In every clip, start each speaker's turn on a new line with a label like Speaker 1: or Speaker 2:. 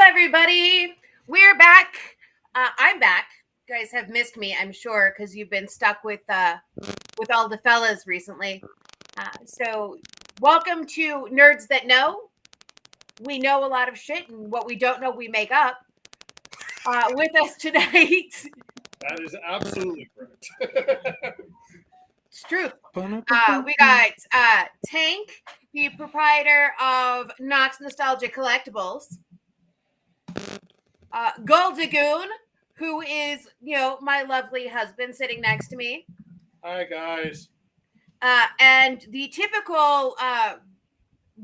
Speaker 1: everybody. We're back. I'm back. You guys have missed me, I'm sure, because you've been stuck with all the fellas recently. So, welcome to Nerds That Know. We know a lot of shit, and what we don't know, we make up. With us tonight,
Speaker 2: That is absolutely correct.
Speaker 1: it's true. We got Tank, the proprietor of Knox Nostalgia Collectibles. Goldagoon, who is, my lovely husband sitting next to me.
Speaker 2: Hi, guys.
Speaker 1: And the typical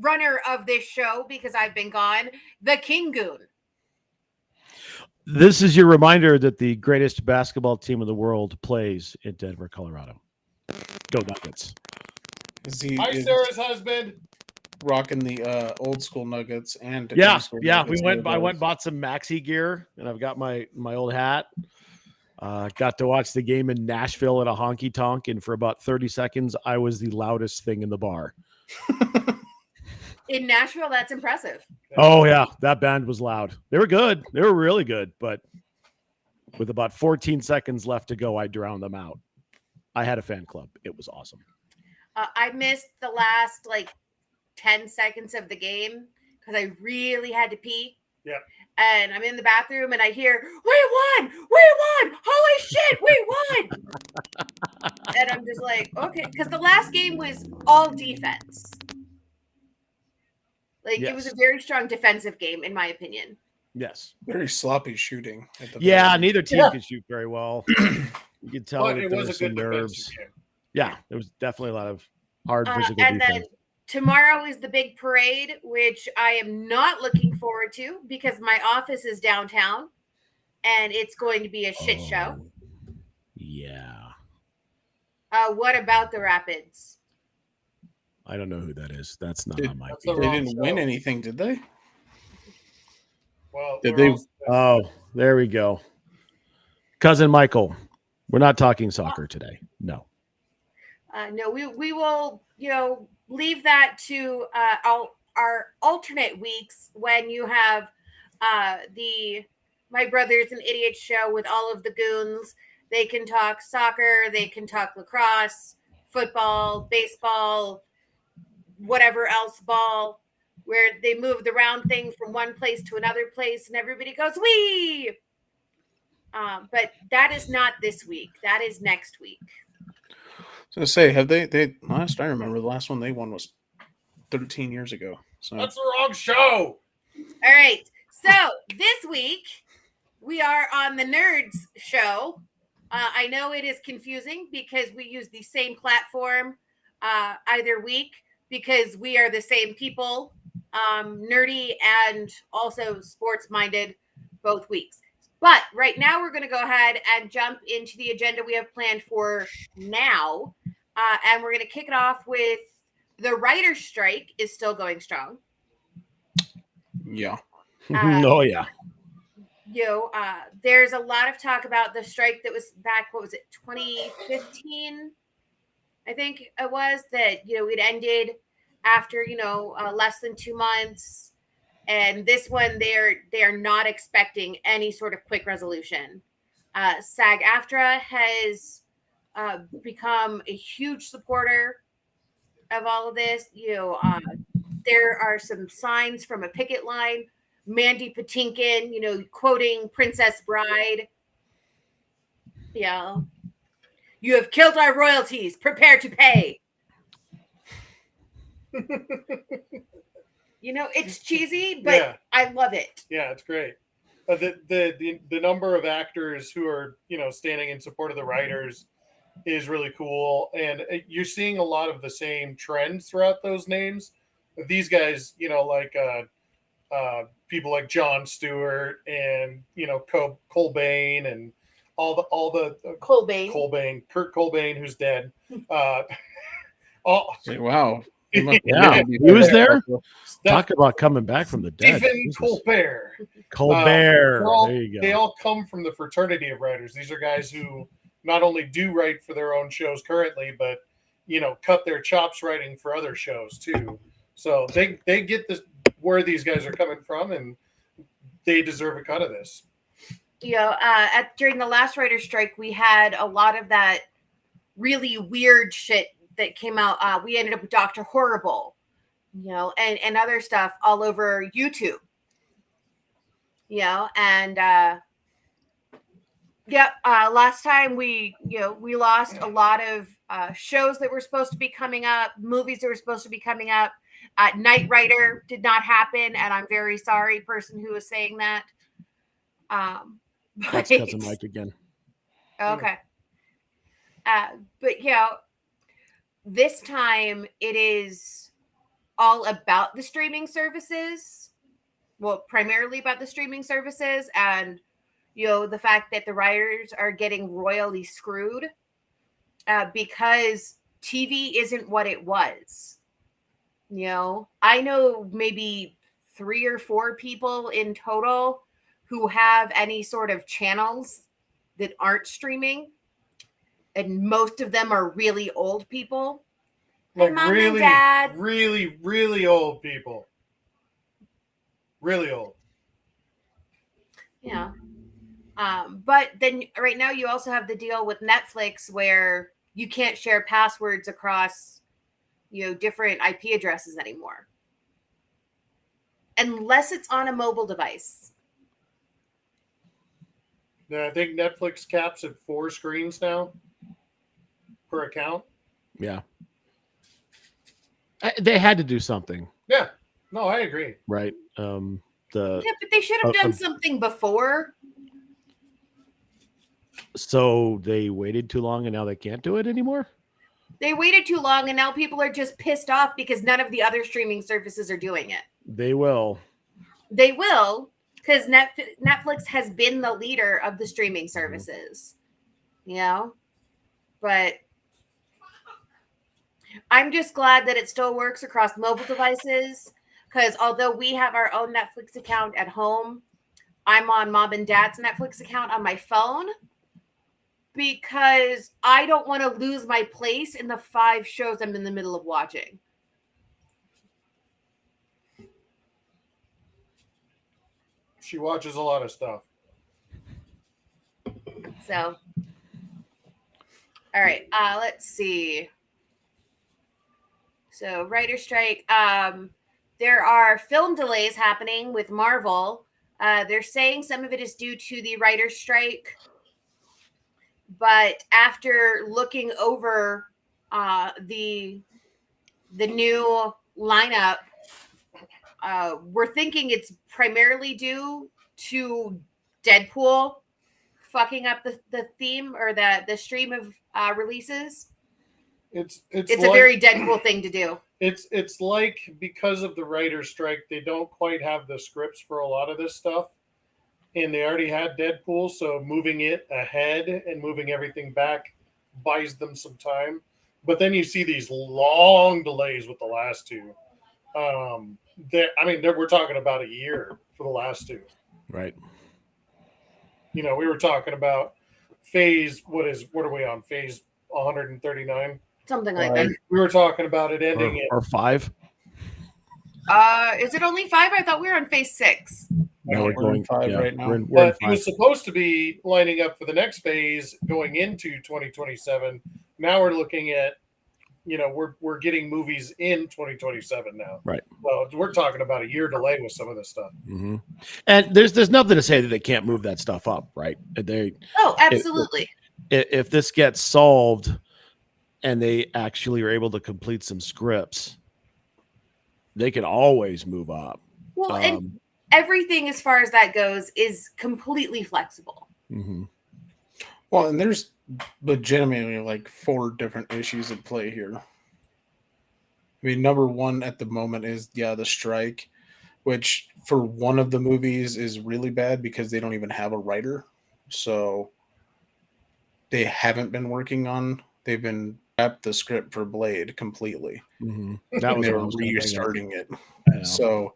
Speaker 1: runner of this show, because I've been gone, the King Goon.
Speaker 3: This is your reminder that the greatest basketball team in the world plays in Denver, Colorado. Go Nuggets.
Speaker 2: Hi, Sarah's husband.
Speaker 4: Rocking the old school Nuggets and
Speaker 3: Yeah.
Speaker 4: Nuggets
Speaker 3: I went and bought some Maxi gear, and I've got my old hat. Got to watch the game in Nashville at a honky tonk, and for about 30 seconds, I was the loudest thing in the bar.
Speaker 1: In Nashville, that's impressive.
Speaker 3: Oh yeah, that band was loud. They were good. They were really good, but with about 14 seconds left to go, I drowned them out. I had a fan club. It was awesome.
Speaker 1: I missed the last 10 seconds of the game because I really had to pee.
Speaker 2: Yeah.
Speaker 1: And I'm in the bathroom and I hear, "We won! Holy shit, we won!" And I'm just like, okay, because the last game was all defense. It was a very strong defensive game, in my opinion.
Speaker 3: Yes.
Speaker 4: Very sloppy shooting.
Speaker 3: Neither team could shoot very well. You could tell
Speaker 2: But
Speaker 3: that
Speaker 2: it
Speaker 3: there
Speaker 2: was
Speaker 3: were
Speaker 2: a
Speaker 3: some
Speaker 2: good
Speaker 3: nerves.
Speaker 2: game.
Speaker 3: Yeah, there was definitely a lot of hard physical
Speaker 1: and
Speaker 3: defense.
Speaker 1: then tomorrow is the big parade, which I am not looking forward to because my office is downtown and it's going to be a shit show.
Speaker 3: Yeah.
Speaker 1: What about the Rapids?
Speaker 3: I don't know who that is. That's not on my
Speaker 2: That's
Speaker 3: feed.
Speaker 2: the
Speaker 4: They
Speaker 2: wrong
Speaker 4: didn't
Speaker 2: show.
Speaker 4: win anything, did they?
Speaker 2: Well,
Speaker 4: Did
Speaker 2: we're
Speaker 4: they-
Speaker 2: all-
Speaker 3: Oh, there we go. Cousin Michael, we're not talking soccer today. No.
Speaker 1: No, we will, leave that to our alternate weeks when you have the My Brothers and Idiots show with all of the goons. They can talk soccer, they can talk lacrosse, football, baseball, whatever else ball, where they move the round thing from one place to another place and everybody goes, "Wee!" But that is not this week. That is next week.
Speaker 4: I was gonna say, have they last I remember the last one they won was 13 years ago. So
Speaker 2: That's the wrong show.
Speaker 1: All right. So this week we are on the Nerds show. I know it is confusing because we use the same platform either week because we are the same people, nerdy and also sports minded both weeks. But right now we're going to go ahead and jump into the agenda we have planned for now. And we're going to kick it off with the writer's strike is still going strong.
Speaker 4: yeah.
Speaker 3: Oh, yeah.
Speaker 1: There's a lot of talk about the strike that was back, 2015? I think it was that, it ended after, less than 2 months. And this one, they are not expecting any sort of quick resolution. SAG-AFTRA has become a huge supporter of all of this. There are some signs from a picket line. Mandy Patinkin, quoting Princess Bride. Yeah. "You have killed our royalties. Prepare to pay." It's cheesy, but
Speaker 2: Yeah.
Speaker 1: I love it.
Speaker 2: Yeah, it's great. The number of actors who are standing in support of the writers is really cool, and you're seeing a lot of the same trends throughout those names. These guys, people like Jon Stewart and Cobain and all the
Speaker 1: Cobain.
Speaker 2: Kurt Cobain, who's dead.
Speaker 4: Wow.
Speaker 3: Yeah. He was there? Talk about coming back from the dead.
Speaker 2: Stephen
Speaker 3: Jesus.
Speaker 2: Colbert.
Speaker 3: Colbert.
Speaker 2: There
Speaker 3: you go.
Speaker 2: They all come from the fraternity of writers. These are guys who not only do write for their own shows currently, but cut their chops writing for other shows too. So they get this where these guys are coming from, and they deserve a cut of this.
Speaker 1: During the last writer's strike, we had a lot of that really weird shit that came out. We ended up with Dr. Horrible, and other stuff all over YouTube, and last time we lost a lot of shows that were supposed to be coming up, movies that were supposed to be coming up. Knight Rider did not happen, and I'm very sorry, person who was saying that.
Speaker 3: That's Cousin Mike again.
Speaker 1: Okay. But this time it is all about the streaming services. Well, primarily about the streaming services, and the fact that the writers are getting royally screwed because TV isn't what it was. I know maybe 3 or 4 people in total who have any sort of channels that aren't streaming, and most of them are really old people,
Speaker 2: Like
Speaker 1: Mom
Speaker 2: really,
Speaker 1: and Dad.
Speaker 2: really, really old people. Really old.
Speaker 1: Yeah. But then right now you also have the deal with Netflix where you can't share passwords across, different IP addresses anymore. Unless it's on a mobile device.
Speaker 2: Yeah, I think Netflix caps at 4 screens now per account.
Speaker 3: Yeah. They had to do something.
Speaker 2: Yeah. No, I agree.
Speaker 3: Right.
Speaker 1: Yeah, but they should have done something before.
Speaker 3: So they waited too long and now they can't do it anymore?
Speaker 1: They waited too long and now people are just pissed off because none of the other streaming services are doing it.
Speaker 3: They will.
Speaker 1: They will, because Netflix has been the leader of the streaming services. But I'm just glad that it still works across mobile devices, because although we have our own Netflix account at home, I'm on Mom and Dad's Netflix account on my phone because I don't want to lose my place in the 5 shows I'm in the middle of watching.
Speaker 2: She watches a lot of stuff.
Speaker 1: So, all right, let's see. So, writer strike. There are film delays happening with Marvel. They're saying some of it is due to the writer strike, but after looking over the new lineup, we're thinking it's primarily due to Deadpool fucking up the theme or the stream of releases. It's like, a very Deadpool thing to do.
Speaker 2: It's like, because of the writer's strike, they don't quite have the scripts for a lot of this stuff, and they already had Deadpool, so moving it ahead and moving everything back buys them some time. But then you see these long delays with the last 2. We're talking about a year for the last 2.
Speaker 3: Right.
Speaker 2: We were talking about phase. What are we on? Phase 139.
Speaker 1: Something like that.
Speaker 2: We were talking about it ending
Speaker 3: or 5.
Speaker 1: Is it only 5? I thought we were on phase 6.
Speaker 3: No, we're going
Speaker 4: 5 right now.
Speaker 3: We're
Speaker 2: but it was supposed to be lining up for the next phase going into 2027. Now we're looking at, we're getting movies in 2027 now.
Speaker 3: Right.
Speaker 2: Well, we're talking about a year delay with some of this stuff.
Speaker 3: Mm-hmm. And there's nothing to say that they can't move that stuff up, right?
Speaker 1: Absolutely.
Speaker 3: If this gets solved and they actually are able to complete some scripts, they can always move up.
Speaker 1: Well, and everything as far as that goes is completely flexible.
Speaker 3: Mm-hmm.
Speaker 4: Well, and there's legitimately like 4 different issues at play here. Number 1 at the moment is the strike, which for one of the movies is really bad because they don't even have a writer. So they haven't been working on. They've been wrapped the script for Blade completely.
Speaker 3: Mm-hmm. That was
Speaker 4: they were restarting it. So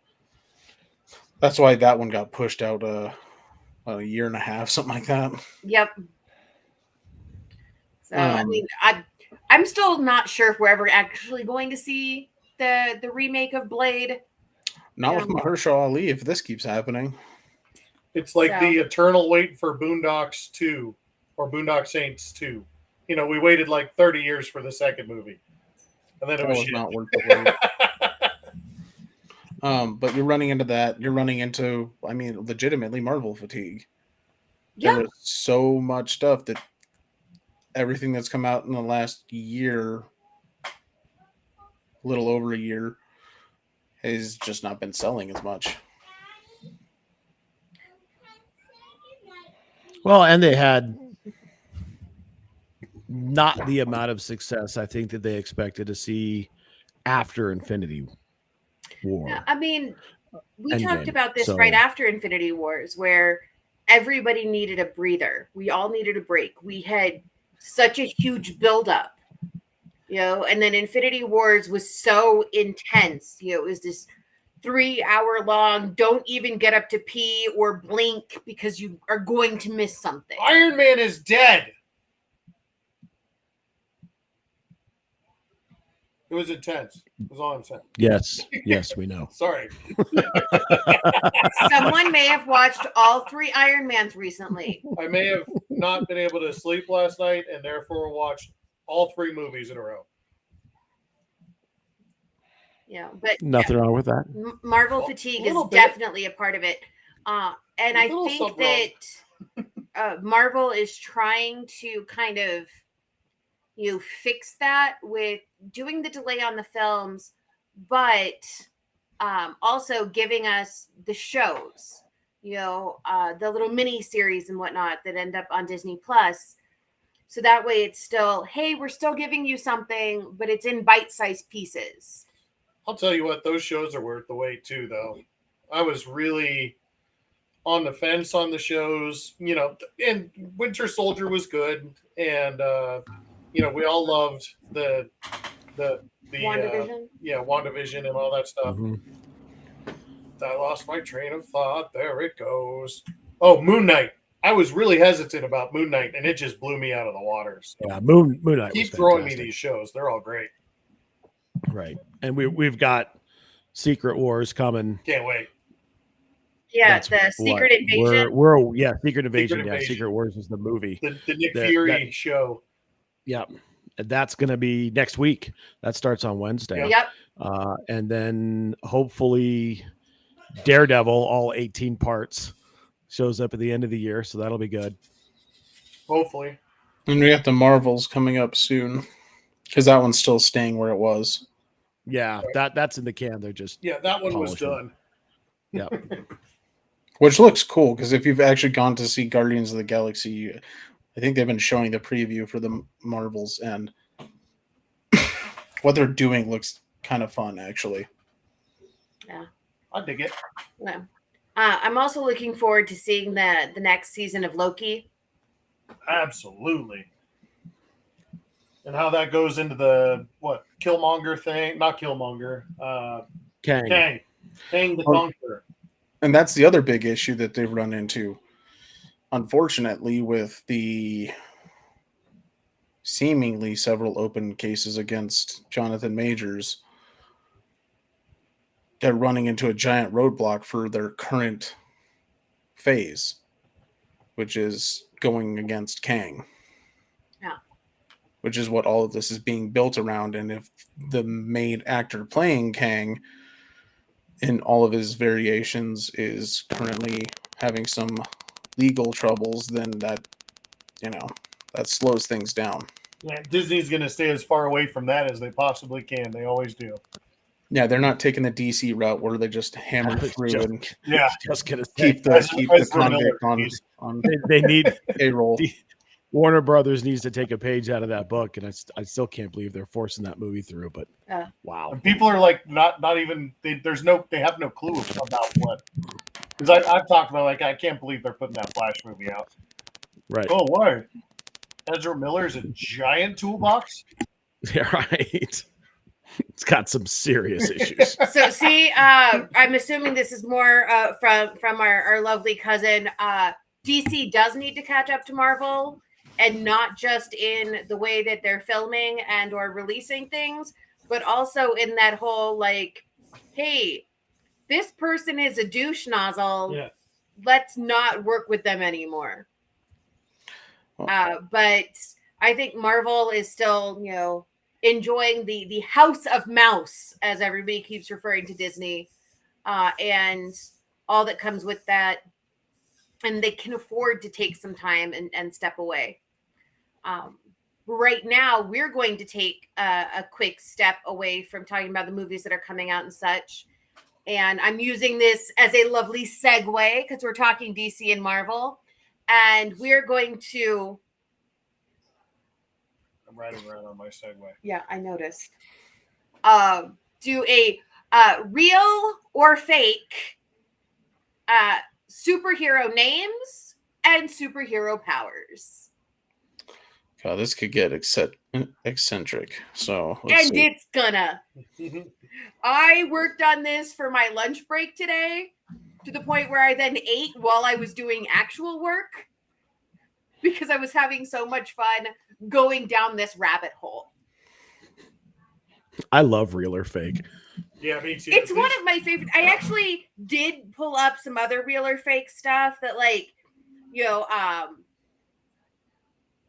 Speaker 4: that's why that one got pushed out a year and a half, something like that.
Speaker 1: Yep. So I'm still not sure if we're ever actually going to see the remake of Blade.
Speaker 4: Not with Mahershala Ali if this keeps happening.
Speaker 2: It's like
Speaker 1: So-
Speaker 2: the eternal wait for Boondocks 2 or Boondock Saints 2. You know, we waited like 30 years for the second movie. And then it
Speaker 4: That
Speaker 2: was
Speaker 4: was
Speaker 2: shit.
Speaker 4: not worth the wait. But you're running into that. You're running into, I mean, legitimately Marvel fatigue.
Speaker 1: yeah,
Speaker 4: There was so much stuff that everything that's come out in the last year, a little over a year, has just not been selling as much.
Speaker 3: Well, and they had not the amount of success I think that they expected to see after Infinity War.
Speaker 1: I mean, we talked
Speaker 3: Endgame.
Speaker 1: about this
Speaker 3: So-
Speaker 1: right after Infinity Wars, where everybody needed a breather. We all needed a break. We had such a huge buildup, you know, and then Infinity Wars was so intense. You know, it was this 3 hour long, don't even get up to pee or blink because you are going to miss something.
Speaker 2: Iron Man is dead. It was intense. That's all I'm saying.
Speaker 3: Yes, we know.
Speaker 2: Sorry.
Speaker 1: Someone may have watched all 3 Iron Mans recently.
Speaker 2: I may have not been able to sleep last night and therefore watched all 3 movies in a row.
Speaker 1: You know, but
Speaker 3: Nothing wrong with that.
Speaker 1: Marvel
Speaker 2: Well,
Speaker 1: fatigue
Speaker 2: a
Speaker 1: is
Speaker 2: little bit.
Speaker 1: definitely a part of it. And
Speaker 2: A
Speaker 1: I
Speaker 2: little
Speaker 1: think
Speaker 2: something
Speaker 1: that Marvel is trying to kind of, you know, fix that with doing the delay on the films, but also giving us the shows, you know, the little mini series and whatnot that end up on Disney Plus. So that way it's still, hey, we're still giving you something, but it's in bite-sized pieces.
Speaker 2: I'll tell you what, those shows are worth the wait too, though. I was really on the fence on the shows, you know, and Winter Soldier was good, and you know, we all loved the
Speaker 1: WandaVision.
Speaker 2: WandaVision and all that stuff.
Speaker 3: Mhm.
Speaker 2: I lost my train of thought. There it goes. Oh, Moon Knight. I was really hesitant about Moon Knight, and it just blew me out of the water. So
Speaker 3: Yeah, Moon Knight
Speaker 2: keep
Speaker 3: was
Speaker 2: throwing me
Speaker 3: fantastic.
Speaker 2: these shows. They're all great.
Speaker 3: Right. And we've got Secret Wars coming.
Speaker 2: Can't wait.
Speaker 1: Yeah,
Speaker 3: That's
Speaker 1: the
Speaker 3: what-
Speaker 1: Secret Invasion.
Speaker 3: We're Secret Invasion. Yeah,
Speaker 2: Invasion.
Speaker 3: Secret Wars is the movie.
Speaker 2: The Nick
Speaker 3: That-
Speaker 2: Fury show.
Speaker 3: Yeah. That's going to be next week. That starts on Wednesday.
Speaker 1: Yep.
Speaker 3: And then hopefully Daredevil, all 18 parts, shows up at the end of the year. So that'll be good.
Speaker 2: Hopefully.
Speaker 4: And we got the Marvels coming up soon because that one's still staying where it was.
Speaker 3: Yeah, that's in the can. They're just
Speaker 2: Yeah, that one was
Speaker 3: Polishing.
Speaker 2: done.
Speaker 3: yeah.
Speaker 4: Which looks cool because if you've actually gone to see Guardians of the Galaxy, I think they've been showing the preview for the Marvels, and what they're doing looks kind of fun, actually.
Speaker 2: I dig it.
Speaker 1: No. I'm also looking forward to seeing the next season of Loki.
Speaker 2: Absolutely. And how that goes into the Killmonger thing? Not Killmonger.
Speaker 3: Kang.
Speaker 2: Kang the
Speaker 4: Oh.
Speaker 2: Conqueror.
Speaker 4: And that's the other big issue that they've run into, unfortunately, with the seemingly several open cases against Jonathan Majors. They're running into a giant roadblock for their current phase, which is going against Kang.
Speaker 1: Yeah.
Speaker 4: Which is what all of this is being built around. And if the main actor playing Kang in all of his variations is currently having some legal troubles, then that slows things down.
Speaker 2: Yeah, Disney's going to stay as far away from that as they possibly can. They always do.
Speaker 4: Yeah, they're not taking the DC route where they just hammer
Speaker 3: I was
Speaker 4: through
Speaker 3: just-
Speaker 4: and
Speaker 2: Yeah.
Speaker 3: Just gonna say,
Speaker 4: keep the
Speaker 2: Ezra
Speaker 4: convict
Speaker 2: Miller,
Speaker 4: on
Speaker 2: please.
Speaker 3: they need
Speaker 4: payroll.
Speaker 3: Warner Brothers needs to take a page out of that book, and I still can't believe they're forcing that movie through. But wow,
Speaker 2: And people are like, not even. They have no clue about what. Because I've talked about, like, I can't believe they're putting that Flash movie out.
Speaker 3: right?
Speaker 2: Oh, why? Ezra Miller's a giant toolbox.
Speaker 3: Yeah, right. It's got some serious issues.
Speaker 1: So see, I'm assuming this is more from our lovely cousin. DC does need to catch up to Marvel, and not just in the way that they're filming and or releasing things, but also in that whole like, hey, this person is a douche nozzle.
Speaker 2: Yeah.
Speaker 1: let's not work with them anymore. But I think Marvel is still, enjoying the House of Mouse, as everybody keeps referring to Disney, and all that comes with that. And they can afford to take some time and step away. Right now, we're going to take a quick step away from talking about the movies that are coming out and such. And I'm using this as a lovely segue because we're talking DC and Marvel. And we're going to...
Speaker 2: I'm riding around on my Segway.
Speaker 1: Yeah, I noticed. Do a real or fake superhero names and superhero powers.
Speaker 4: God, this could get eccentric. So
Speaker 1: and it's gonna. I worked on this for my lunch break today to the point where I then ate while I was doing actual work because I was having so much fun going down this rabbit hole.
Speaker 3: I love real or fake.
Speaker 2: Yeah, me too.
Speaker 1: It's one of my favorite. I actually did pull up some other real or fake stuff that, like,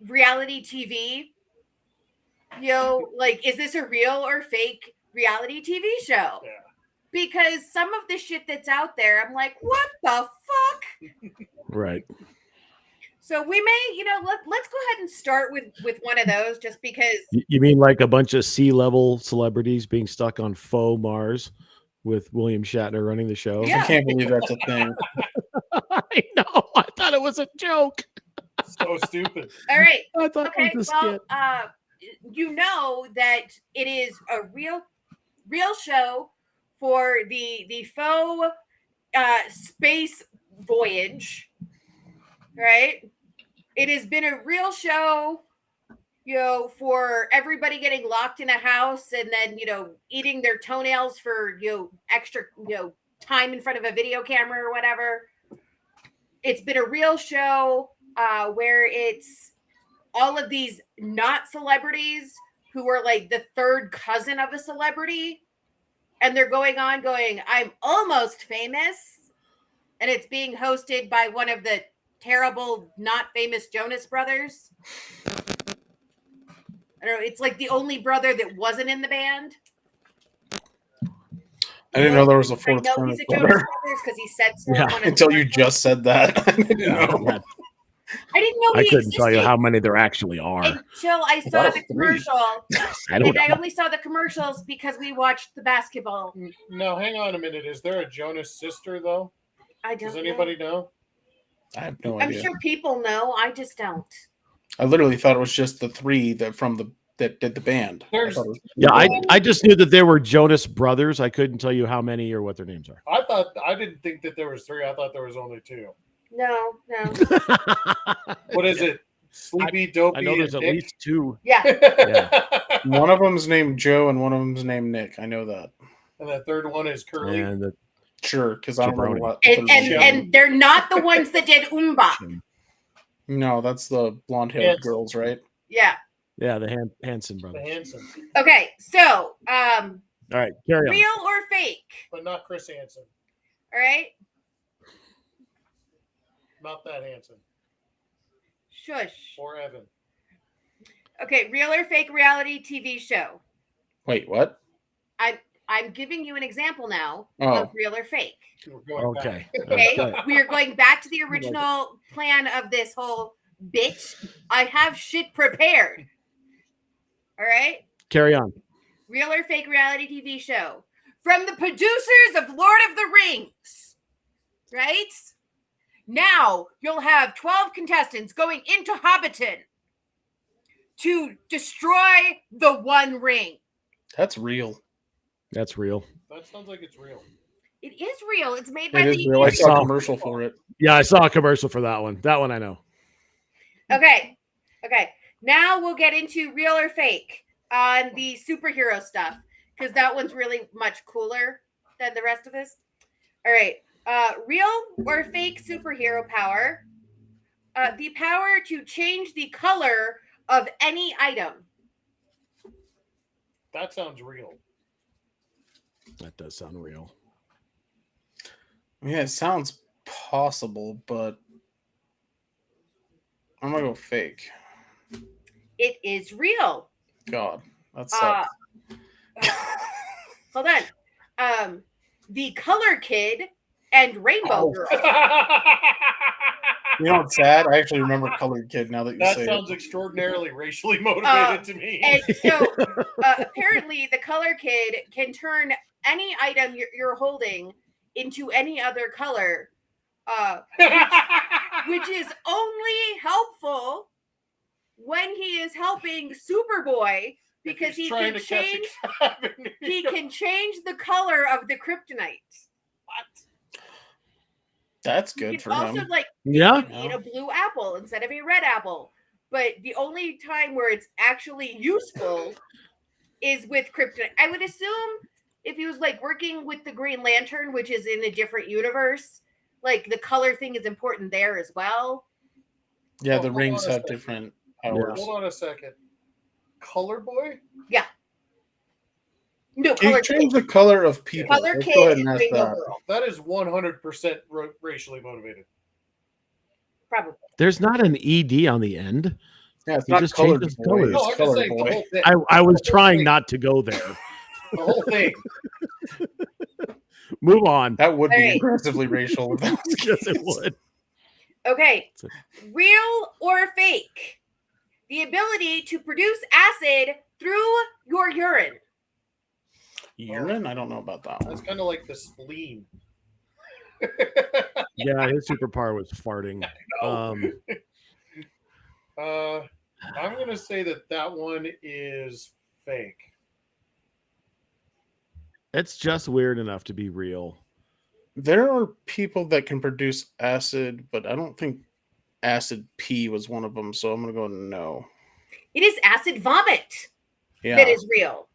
Speaker 1: reality TV. Like, is this a real or fake reality TV show?
Speaker 2: Yeah.
Speaker 1: Because some of the shit that's out there, I'm like, what the fuck?
Speaker 3: Right.
Speaker 1: So we may, let's go ahead and start with one of those, just because.
Speaker 3: You mean like a bunch of sea-level celebrities being stuck on faux Mars with William Shatner running the show?
Speaker 1: Yeah.
Speaker 4: I can't believe that's a thing.
Speaker 3: I know. I thought it was a joke.
Speaker 2: So stupid.
Speaker 1: All right.
Speaker 3: I thought
Speaker 1: Okay.
Speaker 3: it was a
Speaker 1: Well,
Speaker 3: skit.
Speaker 1: you know that it is a real show for the faux space voyage, right? It has been a real show, for everybody getting locked in a house and then, eating their toenails for, extra, time in front of a video camera or whatever. It's been a real show where it's all of these not celebrities who are like the third cousin of a celebrity. And they're going, I'm almost famous. And it's being hosted by one of the terrible, not famous Jonas Brothers. I don't know. It's like the only brother that wasn't in the band.
Speaker 4: I didn't know there was a
Speaker 1: I
Speaker 4: fourth
Speaker 1: know
Speaker 4: Jonas
Speaker 1: he's a Jonas
Speaker 4: brother
Speaker 1: Brothers because he said so.
Speaker 3: Yeah.
Speaker 1: On one of
Speaker 4: until
Speaker 1: the
Speaker 4: you just said that. I didn't know.
Speaker 1: I didn't know
Speaker 3: I
Speaker 1: he
Speaker 3: couldn't tell you
Speaker 1: existed
Speaker 3: how many there actually are.
Speaker 1: until I
Speaker 4: thought
Speaker 1: saw
Speaker 4: it
Speaker 1: the
Speaker 4: was three.
Speaker 1: commercial.
Speaker 3: I don't
Speaker 1: And
Speaker 3: know.
Speaker 1: I only saw the commercials because we watched the basketball.
Speaker 2: No, hang on a minute. Is there a Jonas sister though?
Speaker 1: I don't
Speaker 2: Does anybody know?
Speaker 4: I have no
Speaker 1: I'm
Speaker 4: idea.
Speaker 1: sure people know. I just don't.
Speaker 4: I literally thought it was just the three that did the band.
Speaker 2: There's-
Speaker 4: I thought it was
Speaker 3: Yeah,
Speaker 4: three
Speaker 3: I
Speaker 4: bands.
Speaker 3: just knew that there were Jonas Brothers. I couldn't tell you how many or what their names are.
Speaker 2: I didn't think that there was three. I thought there was only two.
Speaker 1: No.
Speaker 2: What is it? Sleepy, Dopey,
Speaker 3: I know there's
Speaker 2: and
Speaker 3: at
Speaker 2: Nick?
Speaker 3: least two.
Speaker 1: Yeah.
Speaker 4: One of them's named Joe and one of them's named Nick. I know that.
Speaker 2: And the third one is Curly.
Speaker 3: And the
Speaker 4: Sure, because I don't remember
Speaker 3: Jabroni.
Speaker 4: what.
Speaker 1: And,
Speaker 4: the third
Speaker 1: and,
Speaker 4: one
Speaker 1: and they're not the ones that did Umba.
Speaker 4: No, that's the blonde-haired
Speaker 2: Yes.
Speaker 4: girls, right?
Speaker 1: Yeah.
Speaker 3: Yeah, the Hanson
Speaker 2: The
Speaker 3: brothers.
Speaker 2: Hanson,
Speaker 1: Okay. So,
Speaker 3: All right, carry on.
Speaker 1: real or fake?
Speaker 2: but not Chris Hansen.
Speaker 1: All right.
Speaker 2: Not that Hansen.
Speaker 1: Shush.
Speaker 2: Or Evan.
Speaker 1: Okay. Real or fake reality TV show?
Speaker 4: Wait, what?
Speaker 1: I'm giving you an example now
Speaker 4: Oh.
Speaker 1: of real or fake.
Speaker 2: We're going back.
Speaker 3: Okay.
Speaker 1: Okay.
Speaker 3: Okay.
Speaker 1: We are going back to the original plan of this whole bitch. I have shit prepared. All right.
Speaker 3: Carry on.
Speaker 1: Real or fake reality TV show from the producers of Lord of the Rings. Right? Now you'll have 12 contestants going into Hobbiton to destroy the One Ring.
Speaker 4: That's real.
Speaker 3: That's real.
Speaker 2: That sounds like it's real.
Speaker 1: It is real. It's made by
Speaker 4: It is
Speaker 1: the
Speaker 4: real. I saw a
Speaker 3: saw-
Speaker 4: commercial for it.
Speaker 3: Yeah, I saw a commercial for that one. That one I know.
Speaker 1: Okay. Now we'll get into real or fake on the superhero stuff because that one's really much cooler than the rest of this. All right. Real or fake superhero power? The power to change the color of any item.
Speaker 2: That sounds real.
Speaker 3: That does sound real.
Speaker 4: Yeah, it sounds possible, but I'm gonna go fake.
Speaker 1: It is real.
Speaker 4: God, that
Speaker 1: Uh,
Speaker 4: sucks.
Speaker 1: hold on. The Color Kid and Rainbow
Speaker 4: Oh.
Speaker 1: Girl.
Speaker 4: You know what's sad? I actually remember Colored Kid now that you
Speaker 2: That
Speaker 4: say
Speaker 2: sounds
Speaker 4: it.
Speaker 2: extraordinarily racially motivated to me.
Speaker 1: And so apparently the Color Kid can turn any item you're holding into any other color, which is only helpful when he is helping Superboy because he can change the color of the kryptonite.
Speaker 4: That's
Speaker 1: You
Speaker 4: good
Speaker 1: can
Speaker 4: for
Speaker 1: also
Speaker 4: him.
Speaker 3: Yeah.
Speaker 1: you eat a blue apple instead of a red apple. But the only time where it's actually useful is with kryptonite. I would assume if he was like working with the Green Lantern, which is in a different universe, like the color thing is important there as well.
Speaker 4: Yeah,
Speaker 2: Oh,
Speaker 4: the
Speaker 2: hold
Speaker 4: rings
Speaker 2: on a
Speaker 4: have
Speaker 2: second.
Speaker 4: different powers.
Speaker 2: Hold on a second. Color Boy?
Speaker 1: Yeah. No,
Speaker 4: Can
Speaker 1: Color
Speaker 4: you change
Speaker 1: Kid.
Speaker 4: the color of people?
Speaker 1: Color
Speaker 4: Let's
Speaker 1: Kid
Speaker 4: go ahead
Speaker 1: and
Speaker 4: and ask
Speaker 1: Rainbow
Speaker 4: that.
Speaker 1: Girl.
Speaker 2: That is 100% racially motivated.
Speaker 1: Probably.
Speaker 3: There's not an ED on the end.
Speaker 4: Yeah, it's
Speaker 3: He
Speaker 4: not
Speaker 3: just
Speaker 4: colored
Speaker 3: changes
Speaker 4: boy.
Speaker 3: colors.
Speaker 2: No,
Speaker 4: It's
Speaker 2: I'm just
Speaker 4: colored
Speaker 2: saying the
Speaker 4: boy.
Speaker 2: whole thing.
Speaker 3: I was
Speaker 2: The whole
Speaker 3: trying
Speaker 2: thing.
Speaker 3: not to go there.
Speaker 2: The whole thing.
Speaker 3: Move on.
Speaker 4: That would be
Speaker 1: All right.
Speaker 4: aggressively racial. If that was the
Speaker 3: Yes, it
Speaker 4: case.
Speaker 3: would.
Speaker 1: Okay. Real or fake? The ability to produce acid through your urine.
Speaker 4: Urine? I don't know about that
Speaker 2: That's
Speaker 4: one.
Speaker 2: kind of like the spleen.
Speaker 3: Yeah, his superpower was farting.
Speaker 2: I'm going to say that one is fake.
Speaker 3: It's just weird enough to be real.
Speaker 4: There are people that can produce acid, but I don't think acid pee was one of them. So I'm gonna go no.
Speaker 1: It is acid vomit
Speaker 4: Yeah,
Speaker 1: that is real.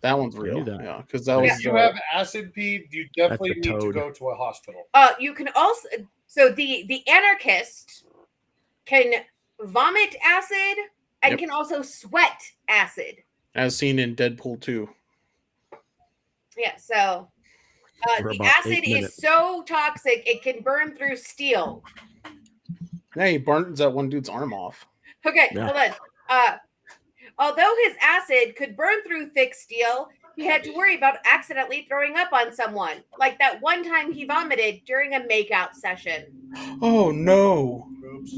Speaker 4: that one's
Speaker 3: I
Speaker 4: real.
Speaker 3: knew that.
Speaker 4: Yeah, because that
Speaker 2: If
Speaker 4: was
Speaker 2: you have acid pee, you definitely
Speaker 3: the
Speaker 2: need to
Speaker 3: toad.
Speaker 2: go to a hospital.
Speaker 1: You can also the anarchist can vomit acid and
Speaker 4: Yep.
Speaker 1: can also sweat acid.
Speaker 4: as seen in Deadpool 2.
Speaker 1: Yeah, so
Speaker 3: For
Speaker 1: the
Speaker 3: about 8
Speaker 1: acid is
Speaker 3: minutes.
Speaker 1: so toxic it can burn through steel.
Speaker 4: Yeah, he burns that one dude's arm off.
Speaker 1: Okay,
Speaker 3: Yeah.
Speaker 1: hold on. Although his acid could burn through thick steel, he had to worry about accidentally throwing up on someone, like that one time he vomited during a makeout session.
Speaker 4: Oh no!
Speaker 2: Oops.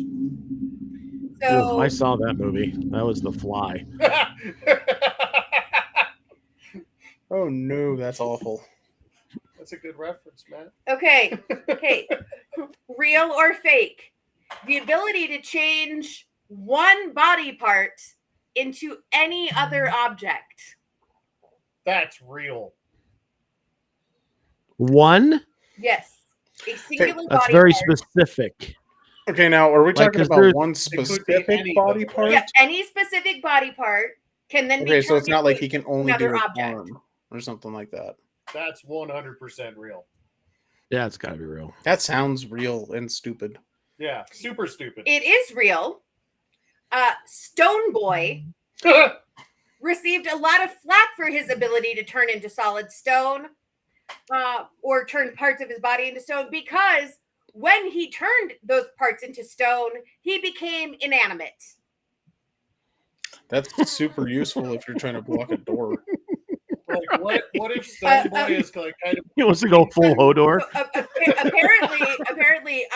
Speaker 1: So
Speaker 3: Ooh, I saw that movie. That was The Fly.
Speaker 4: Oh no, that's awful.
Speaker 2: That's a good reference, man.
Speaker 1: okay, real or fake? The ability to change one body part into any other object.
Speaker 2: That's real.
Speaker 3: One?
Speaker 1: Yes, a singular
Speaker 3: That's
Speaker 1: body
Speaker 3: very
Speaker 1: part.
Speaker 3: specific.
Speaker 4: Okay, now are we
Speaker 3: Like,
Speaker 4: talking
Speaker 3: 'cause
Speaker 4: about
Speaker 3: there's-
Speaker 4: one
Speaker 2: could be
Speaker 4: specific
Speaker 2: any
Speaker 4: body
Speaker 2: of them.
Speaker 4: part?
Speaker 1: Yeah, any specific body part can then be
Speaker 4: Okay, so
Speaker 1: turned
Speaker 4: it's not like
Speaker 1: into
Speaker 4: he can only
Speaker 1: another
Speaker 4: do an
Speaker 1: object.
Speaker 4: arm or something like that.
Speaker 2: That's 100% real.
Speaker 3: Yeah, it's got to be real.
Speaker 4: That sounds real and stupid.
Speaker 2: Yeah, super stupid.
Speaker 1: It is real. Stone Boy received a lot of flack for his ability to turn into solid stone or turn parts of his body into stone because when he turned those parts into stone, he became inanimate.
Speaker 4: That's super useful if you're trying to block a door.
Speaker 2: Like, what if Stone Boy is like kind of
Speaker 3: He wants to go full Hodor.
Speaker 1: So, apparently,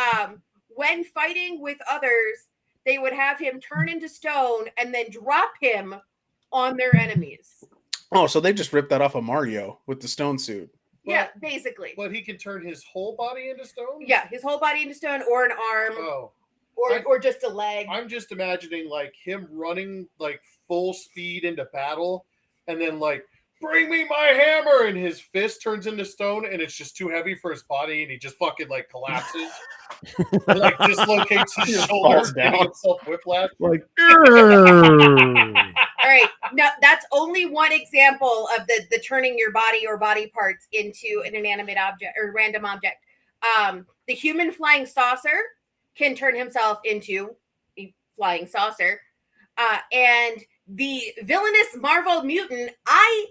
Speaker 1: when fighting with others, they would have him turn into stone and then drop him on their enemies.
Speaker 4: Oh, so they just ripped that off of Mario with the stone suit.
Speaker 1: Yeah, basically.
Speaker 2: But he can turn his whole body into stone?
Speaker 1: Yeah, his whole body into stone or an arm
Speaker 2: Oh.
Speaker 1: or just a leg.
Speaker 2: I'm just imagining like him running like full speed into battle and then like bring me my hammer and his fist turns into stone and it's just too heavy for his body and he just fucking like collapses. Or, like dislocates his
Speaker 4: Just
Speaker 2: shoulder,
Speaker 4: falls down.
Speaker 2: giving himself whiplash.
Speaker 3: Like,
Speaker 1: All right, now that's only one example of the turning your body or body parts into an inanimate object or random object. The human flying saucer can turn himself into a flying saucer, and the villainous Marvel mutant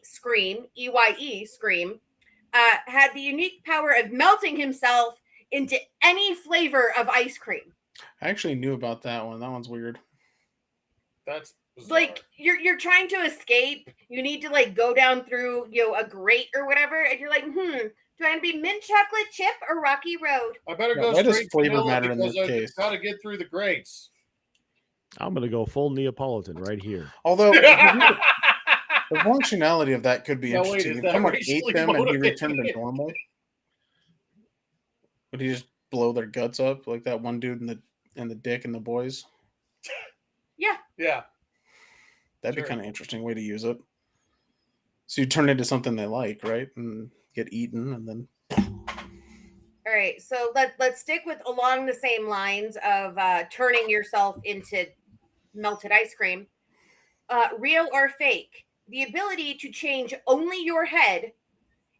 Speaker 1: Scream, EYE Scream, had the unique power of melting himself into any flavor of ice cream.
Speaker 4: I actually knew about that one. That one's weird.
Speaker 2: That's bizarre.
Speaker 1: Like you're trying to escape. You need to like go down through a grate or whatever, and you're like, do I want to be mint chocolate chip or Rocky Road?
Speaker 2: I better
Speaker 4: Yeah,
Speaker 2: go
Speaker 4: why does
Speaker 2: straight
Speaker 4: flavor
Speaker 2: vanilla
Speaker 4: matter in
Speaker 2: because
Speaker 4: this
Speaker 2: I've
Speaker 4: case?
Speaker 2: got to get through the grates.
Speaker 3: I'm gonna go full Neapolitan right here.
Speaker 4: Although the functionality of that could be
Speaker 2: Now, wait,
Speaker 4: interesting.
Speaker 2: is
Speaker 4: If
Speaker 2: that
Speaker 4: someone
Speaker 2: racially
Speaker 4: ate them and he returned to
Speaker 2: motivated?
Speaker 4: normal, would he just blow their guts up like that one dude in the dick and the boys?
Speaker 1: Yeah.
Speaker 2: Yeah.
Speaker 4: That'd
Speaker 2: Sure.
Speaker 4: be kind of interesting way to use it. So you turn it into something they like, right? And get eaten, and then
Speaker 1: All right, so let's stick with along the same lines of turning yourself into melted ice cream. Real or fake? The ability to change only your head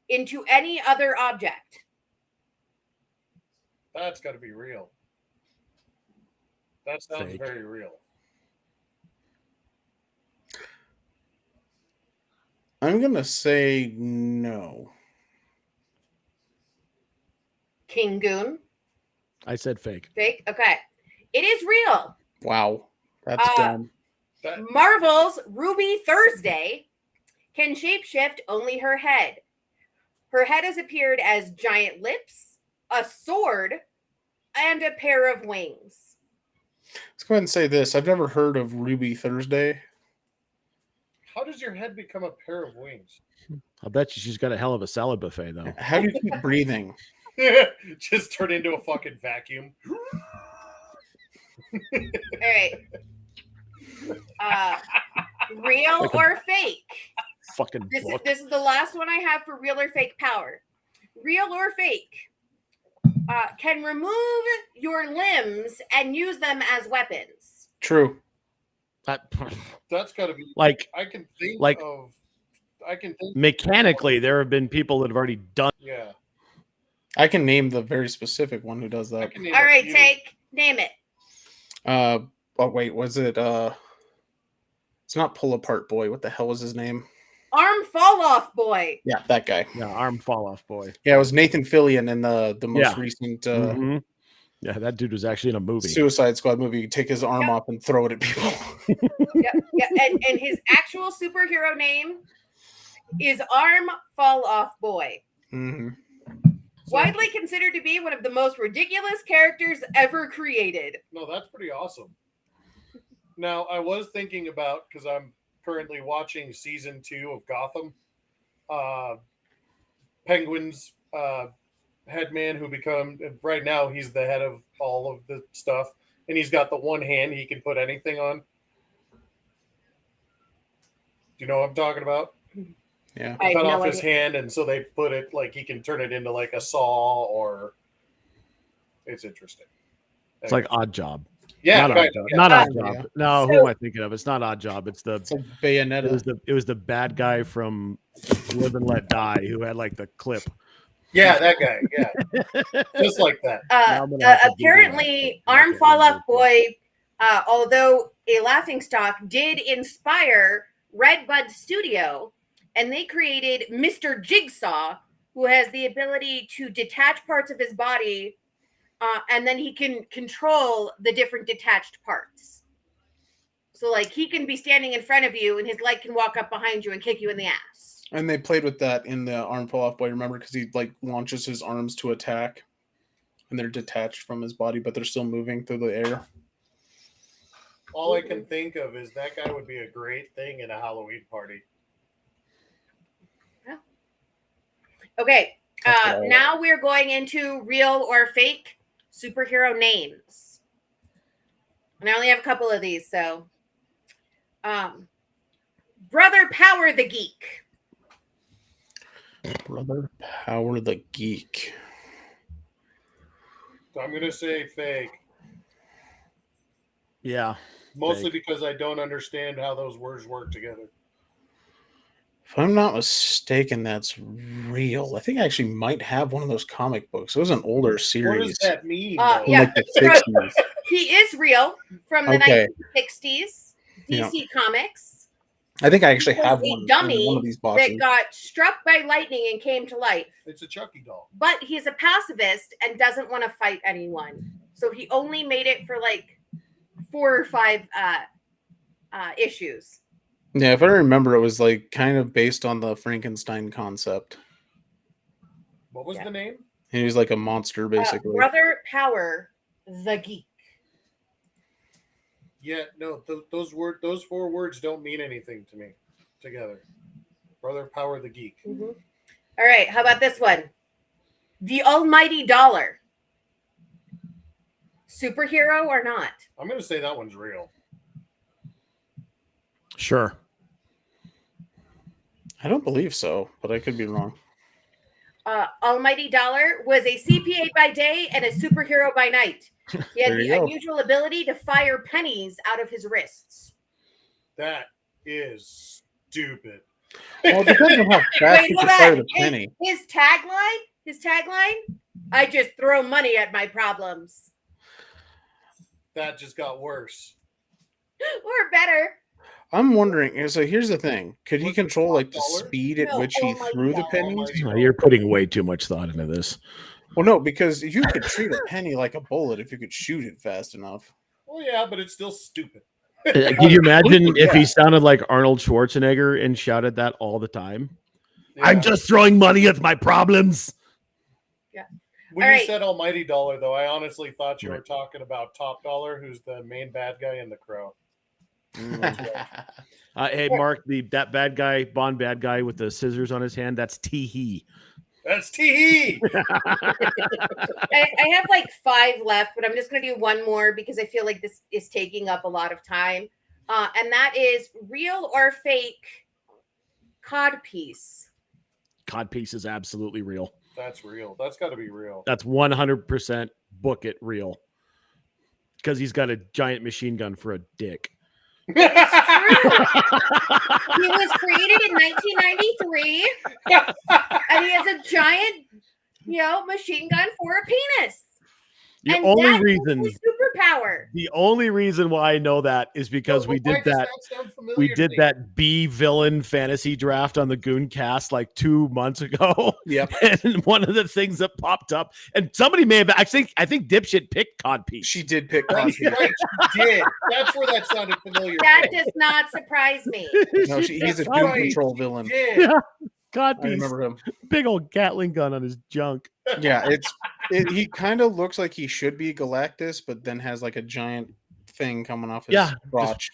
Speaker 1: into any other object.
Speaker 2: That's got to be real. That sounds
Speaker 3: Fake.
Speaker 2: very real.
Speaker 4: I'm gonna say no.
Speaker 1: King Goon.
Speaker 3: I said fake.
Speaker 1: Fake. Okay, it is real.
Speaker 4: Wow, that's dumb.
Speaker 2: That,
Speaker 1: Marvel's Ruby Thursday can shapeshift only her head. Her head has appeared as giant lips, a sword, and a pair of wings.
Speaker 4: Let's go ahead and say this. I've never heard of Ruby Thursday.
Speaker 2: how does your head become a pair of wings?
Speaker 3: I bet you she's got a hell of a salad buffet though.
Speaker 4: How do you keep breathing?
Speaker 2: Just turn into a fucking vacuum.
Speaker 1: All right. Real or fake?
Speaker 3: Fucking book.
Speaker 1: This is the last one I have for real or fake power. Real or fake? Can remove your limbs and use them as weapons.
Speaker 4: True.
Speaker 2: That's got to be
Speaker 3: Like
Speaker 2: I can think
Speaker 3: mechanically, there have been people that have already done.
Speaker 2: Yeah.
Speaker 4: I can name the very specific one who does
Speaker 2: I
Speaker 4: that.
Speaker 2: can name
Speaker 1: All
Speaker 2: a
Speaker 1: right,
Speaker 2: few.
Speaker 1: take name it.
Speaker 4: Oh wait, was it it's not Pull Apart Boy. What the hell was his name?
Speaker 1: Arm fall off boy.
Speaker 4: Yeah, that guy.
Speaker 3: Yeah, arm fall off boy.
Speaker 4: Yeah, it was Nathan Fillion in the most
Speaker 3: Yeah.
Speaker 4: recent
Speaker 3: Mhm. Yeah, that dude was actually in a movie.
Speaker 4: Suicide Squad movie. Take his arm off and throw it at people.
Speaker 1: Yeah, and his actual superhero name is Arm Fall Off Boy.
Speaker 4: Mm-hmm.
Speaker 1: Widely considered to be one of the most ridiculous characters ever created.
Speaker 2: No, that's pretty awesome. Now, I was thinking about, because I'm currently watching season 2 of Gotham, Penguin's head man who right now he's the head of all of the stuff, and he's got the one hand he can put anything on. Do you know what I'm talking about?
Speaker 4: Yeah.
Speaker 1: I have
Speaker 2: Cut
Speaker 1: no
Speaker 2: off his
Speaker 1: idea.
Speaker 2: hand, and so they put it like he can turn it into like a saw, or it's interesting.
Speaker 3: It's like Odd Job.
Speaker 2: Yeah,
Speaker 3: not
Speaker 2: kind
Speaker 3: Odd
Speaker 2: of,
Speaker 3: Job.
Speaker 2: yeah.
Speaker 3: Not Odd
Speaker 4: Yeah.
Speaker 3: Job. No, who
Speaker 1: So-
Speaker 3: am I thinking of? It's not Odd Job. It's
Speaker 4: It's like
Speaker 3: it
Speaker 4: Bayonetta.
Speaker 3: was the bad guy from Live and Let Die who had like the clip.
Speaker 2: Yeah, that guy. Yeah, just like that.
Speaker 3: Now I'm gonna have to Google
Speaker 1: Apparently,
Speaker 3: that.
Speaker 1: Arm
Speaker 3: Okay,
Speaker 1: Fall
Speaker 3: I'm
Speaker 1: Off Boy, although a laughingstock, did inspire Redbud Studio, and they created Mr. Jigsaw, who has the ability to detach parts of his body, and then he can control the different detached parts. So, like, he can be standing in front of you, and his leg can walk up behind you and kick you in the ass.
Speaker 4: And they played with that in the Arm Fall Off Boy, remember? Because he like launches his arms to attack, and they're detached from his body, but they're still moving through the air.
Speaker 2: All I can think of is that guy would be a great thing in a Halloween party.
Speaker 1: Okay,
Speaker 4: That's what I-
Speaker 1: now we're going into real or fake superhero names. And I only have a couple of these, so. Brother Power the Geek.
Speaker 4: Brother Power the Geek.
Speaker 2: So I'm gonna say fake,
Speaker 3: Yeah.
Speaker 2: mostly
Speaker 3: Fake.
Speaker 2: because I don't understand how those words work together.
Speaker 4: If I'm not mistaken, that's real. I think I actually might have one of those comic books. It was an older
Speaker 2: What does
Speaker 4: series.
Speaker 2: that mean?
Speaker 1: Uh,
Speaker 2: though?
Speaker 4: From
Speaker 1: yeah.
Speaker 4: like the 60s.
Speaker 1: He is real from the
Speaker 4: Okay.
Speaker 1: 1960s, DC Comics.
Speaker 4: I think I actually
Speaker 1: He was
Speaker 4: have
Speaker 1: a
Speaker 4: one in
Speaker 1: dummy
Speaker 4: one of these boxes.
Speaker 1: that got struck by lightning and came to life.
Speaker 2: It's a Chucky doll.
Speaker 1: But he's a pacifist and doesn't want to fight anyone. So he only made it for like 4 or 5 issues.
Speaker 4: Yeah, if I remember, it was like kind of based on the Frankenstein concept.
Speaker 2: What was the name?
Speaker 4: He was like a monster, basically.
Speaker 1: Brother Power, the Geek.
Speaker 2: Yeah, no, those 4 words don't mean anything to me together. Brother Power the Geek.
Speaker 1: Mm-hmm. All right, how about this one? The Almighty Dollar. Superhero or not?
Speaker 2: I'm going to say that one's real.
Speaker 3: Sure.
Speaker 4: I don't believe so, but I could be wrong.
Speaker 1: Almighty Dollar was a CPA by day and a superhero by night. He had the unusual ability to fire pennies out of his wrists.
Speaker 2: That is stupid.
Speaker 4: Well, it depends on how fast you can fire the penny.
Speaker 1: His tagline, I just throw money at my problems.
Speaker 2: That just got worse.
Speaker 1: Or better.
Speaker 4: I'm wondering, so here's the thing. Could he control like the speed at which he threw the pennies?
Speaker 3: Oh, you're putting way too much thought into this.
Speaker 4: Well, no, because you could treat a penny like a bullet if you could shoot it fast enough.
Speaker 2: Well, yeah, but it's still stupid.
Speaker 3: Can you imagine if he sounded like Arnold Schwarzenegger and shouted that all the time? Yeah. I'm just throwing money at my problems.
Speaker 1: Yeah.
Speaker 2: When you said Almighty Dollar, though, I honestly thought you were talking about Top Dollar, who's the main bad guy in The Crow.
Speaker 3: Hey, Mark, that bad guy, Bond bad guy with the scissors on his hand, that's Tee-hee.
Speaker 2: That's Tee-hee!
Speaker 1: I have like 5 left, but I'm just going to do one more because I feel like this is taking up a lot of time. And that is real or fake codpiece.
Speaker 3: Codpiece is absolutely real.
Speaker 2: That's real. That's got to be real.
Speaker 3: That's 100% book it real. Because he's got a giant machine gun for a dick.
Speaker 1: It's true. He was created in 1993, and he has a giant, machine gun for a penis.
Speaker 3: The only reason
Speaker 1: superpower.
Speaker 3: The only reason why I know that is because we did that B villain fantasy draft on the Goon Cast like 2 months ago.
Speaker 4: Yep.
Speaker 3: And one of the things that popped up, and somebody may have I think Dipshit picked Codpiece.
Speaker 4: She did pick Codpiece.
Speaker 2: Right, she did. That's where that sounded familiar.
Speaker 1: That does not surprise me.
Speaker 4: No, he's a Doom Patrol villain.
Speaker 3: Yeah. Codpiece.
Speaker 4: I remember him.
Speaker 3: Big old Gatling gun on his junk.
Speaker 4: Yeah, he kind of looks like he should be Galactus, but then has like a giant thing coming off his crotch.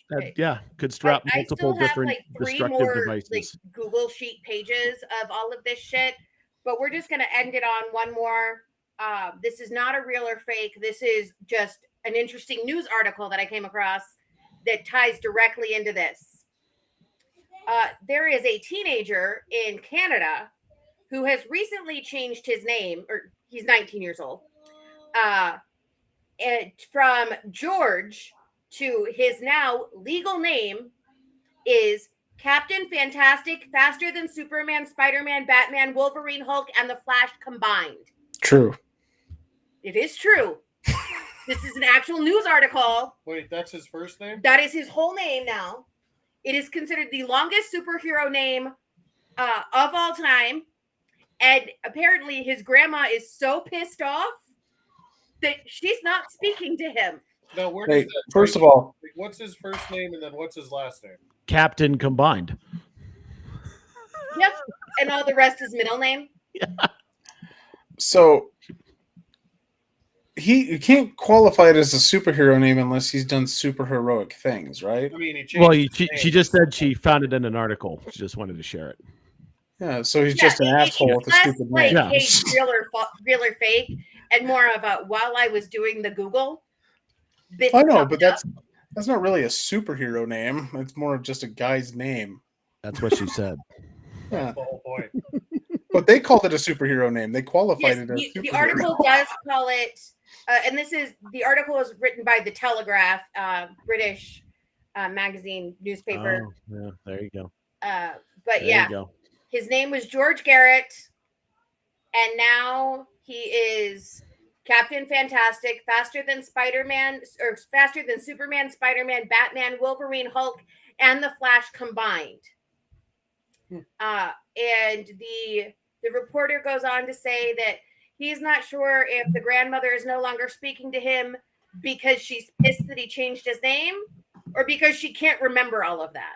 Speaker 3: Could strap multiple different
Speaker 1: like 3
Speaker 3: destructive
Speaker 1: more,
Speaker 3: devices.
Speaker 1: like Google Sheet pages of all of this shit, but we're just gonna end it on one more. This is not a real or fake. This is just an interesting news article that I came across that ties directly into this. There is a teenager in Canada who has recently changed his name, or he's 19 years old, from George to his now legal name is Captain Fantastic, faster than Superman, Spider-Man, Batman, Wolverine, Hulk, and the Flash combined.
Speaker 4: True.
Speaker 1: It is true. This is an actual news article.
Speaker 2: Wait, that's his first name?
Speaker 1: That is his whole name now. It is considered the longest superhero name of all time. And apparently his grandma is so pissed off that she's not speaking to him.
Speaker 2: No,
Speaker 4: first of all,
Speaker 2: what's his first name and then what's his last name?
Speaker 3: Captain combined.
Speaker 1: Yep. And all the rest is middle name.
Speaker 3: Yeah.
Speaker 4: So you can't qualify it as a superhero name unless he's done super heroic things, right?
Speaker 2: I mean,
Speaker 3: she just said she found it in an article. She just wanted to share it.
Speaker 4: Yeah, so he's just an asshole with a stupid name.
Speaker 1: Like real or fake, and more of a while I was doing the Google.
Speaker 4: I know, but that's not really a superhero name. It's more of just a guy's name.
Speaker 3: That's what she said.
Speaker 4: Yeah.
Speaker 2: That's the whole point.
Speaker 4: But they called it a superhero name. They qualified it as superhero.
Speaker 1: The article does call it, and the article is written by the Telegraph, British magazine newspaper.
Speaker 3: Oh, yeah, there you go.
Speaker 1: But there you go. His name was George Garrett, and now he is Captain Fantastic, faster than Spider-Man, or faster than Superman, Spider-Man, Batman, Wolverine, Hulk, and The Flash combined.
Speaker 2: Hmm.
Speaker 1: And the reporter goes on to say that he's not sure if the grandmother is no longer speaking to him because she's pissed that he changed his name or because she can't remember all of that.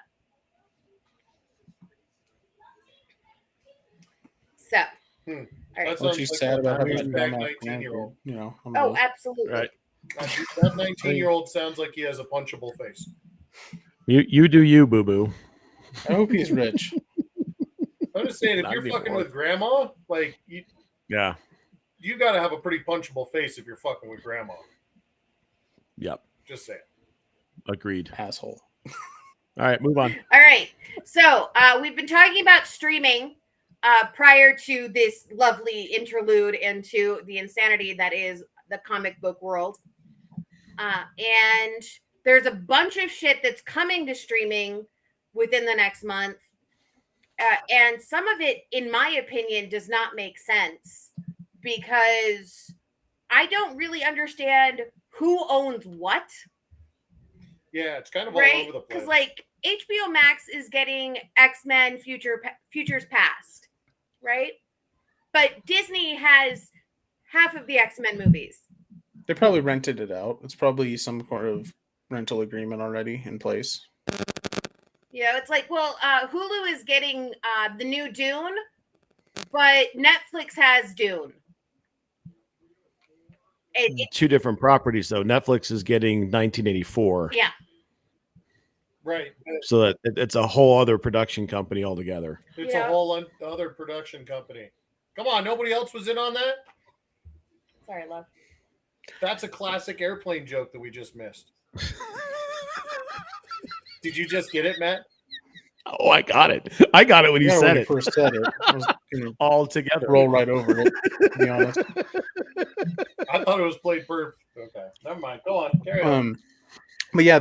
Speaker 2: Hmm.
Speaker 1: So, all right.
Speaker 2: That
Speaker 4: Well,
Speaker 2: sounds
Speaker 4: she's
Speaker 2: like
Speaker 4: sad
Speaker 2: a
Speaker 4: about having a
Speaker 2: douchebag
Speaker 4: dumbass
Speaker 2: 19-year-old.
Speaker 4: grandkid. You know. I
Speaker 1: Oh,
Speaker 4: mean,
Speaker 1: absolutely.
Speaker 3: Right.
Speaker 2: That 19-year-old sounds like he has a punchable face.
Speaker 3: You do you, boo boo.
Speaker 4: I hope he's rich.
Speaker 2: I'm just saying, if
Speaker 3: Not
Speaker 2: you're fucking
Speaker 3: anymore.
Speaker 2: with grandma, like
Speaker 3: Yeah.
Speaker 2: you got to have a pretty punchable face if you're fucking with grandma.
Speaker 3: Yep.
Speaker 2: Just saying.
Speaker 3: Agreed.
Speaker 4: Asshole.
Speaker 3: All right, move on.
Speaker 1: All right. So we've been talking about streaming prior to this lovely interlude into the insanity that is the comic book world. And there's a bunch of shit that's coming to streaming within the next month. And some of it, in my opinion, does not make sense because I don't really understand who owns what.
Speaker 2: Yeah, it's kind of all
Speaker 1: Right?
Speaker 2: over the place.
Speaker 1: Because like HBO Max is getting X-Men Futures Past, right? But Disney has half of the X-Men movies.
Speaker 4: They probably rented it out. It's probably some sort of rental agreement already in place.
Speaker 1: You know, it's like, well, Hulu is getting the new Dune, but Netflix has Dune.
Speaker 3: Two different properties, though. Netflix is getting 1984.
Speaker 1: Yeah.
Speaker 2: Right.
Speaker 3: So that it's a whole other production company altogether.
Speaker 2: It's
Speaker 1: Yeah.
Speaker 2: a whole other production company. Come on, nobody else was in on that?
Speaker 1: Sorry, love.
Speaker 2: That's a classic airplane joke that we just missed. Did you just get it, Matt?
Speaker 3: Oh, I got it. I got it when you
Speaker 4: Yeah,
Speaker 3: said
Speaker 4: when you
Speaker 3: it.
Speaker 4: first said it, I was gonna
Speaker 3: All together.
Speaker 4: roll right over it. To be honest.
Speaker 2: I thought it was played perfect. Okay, never mind. Go on, carry on.
Speaker 4: But yeah,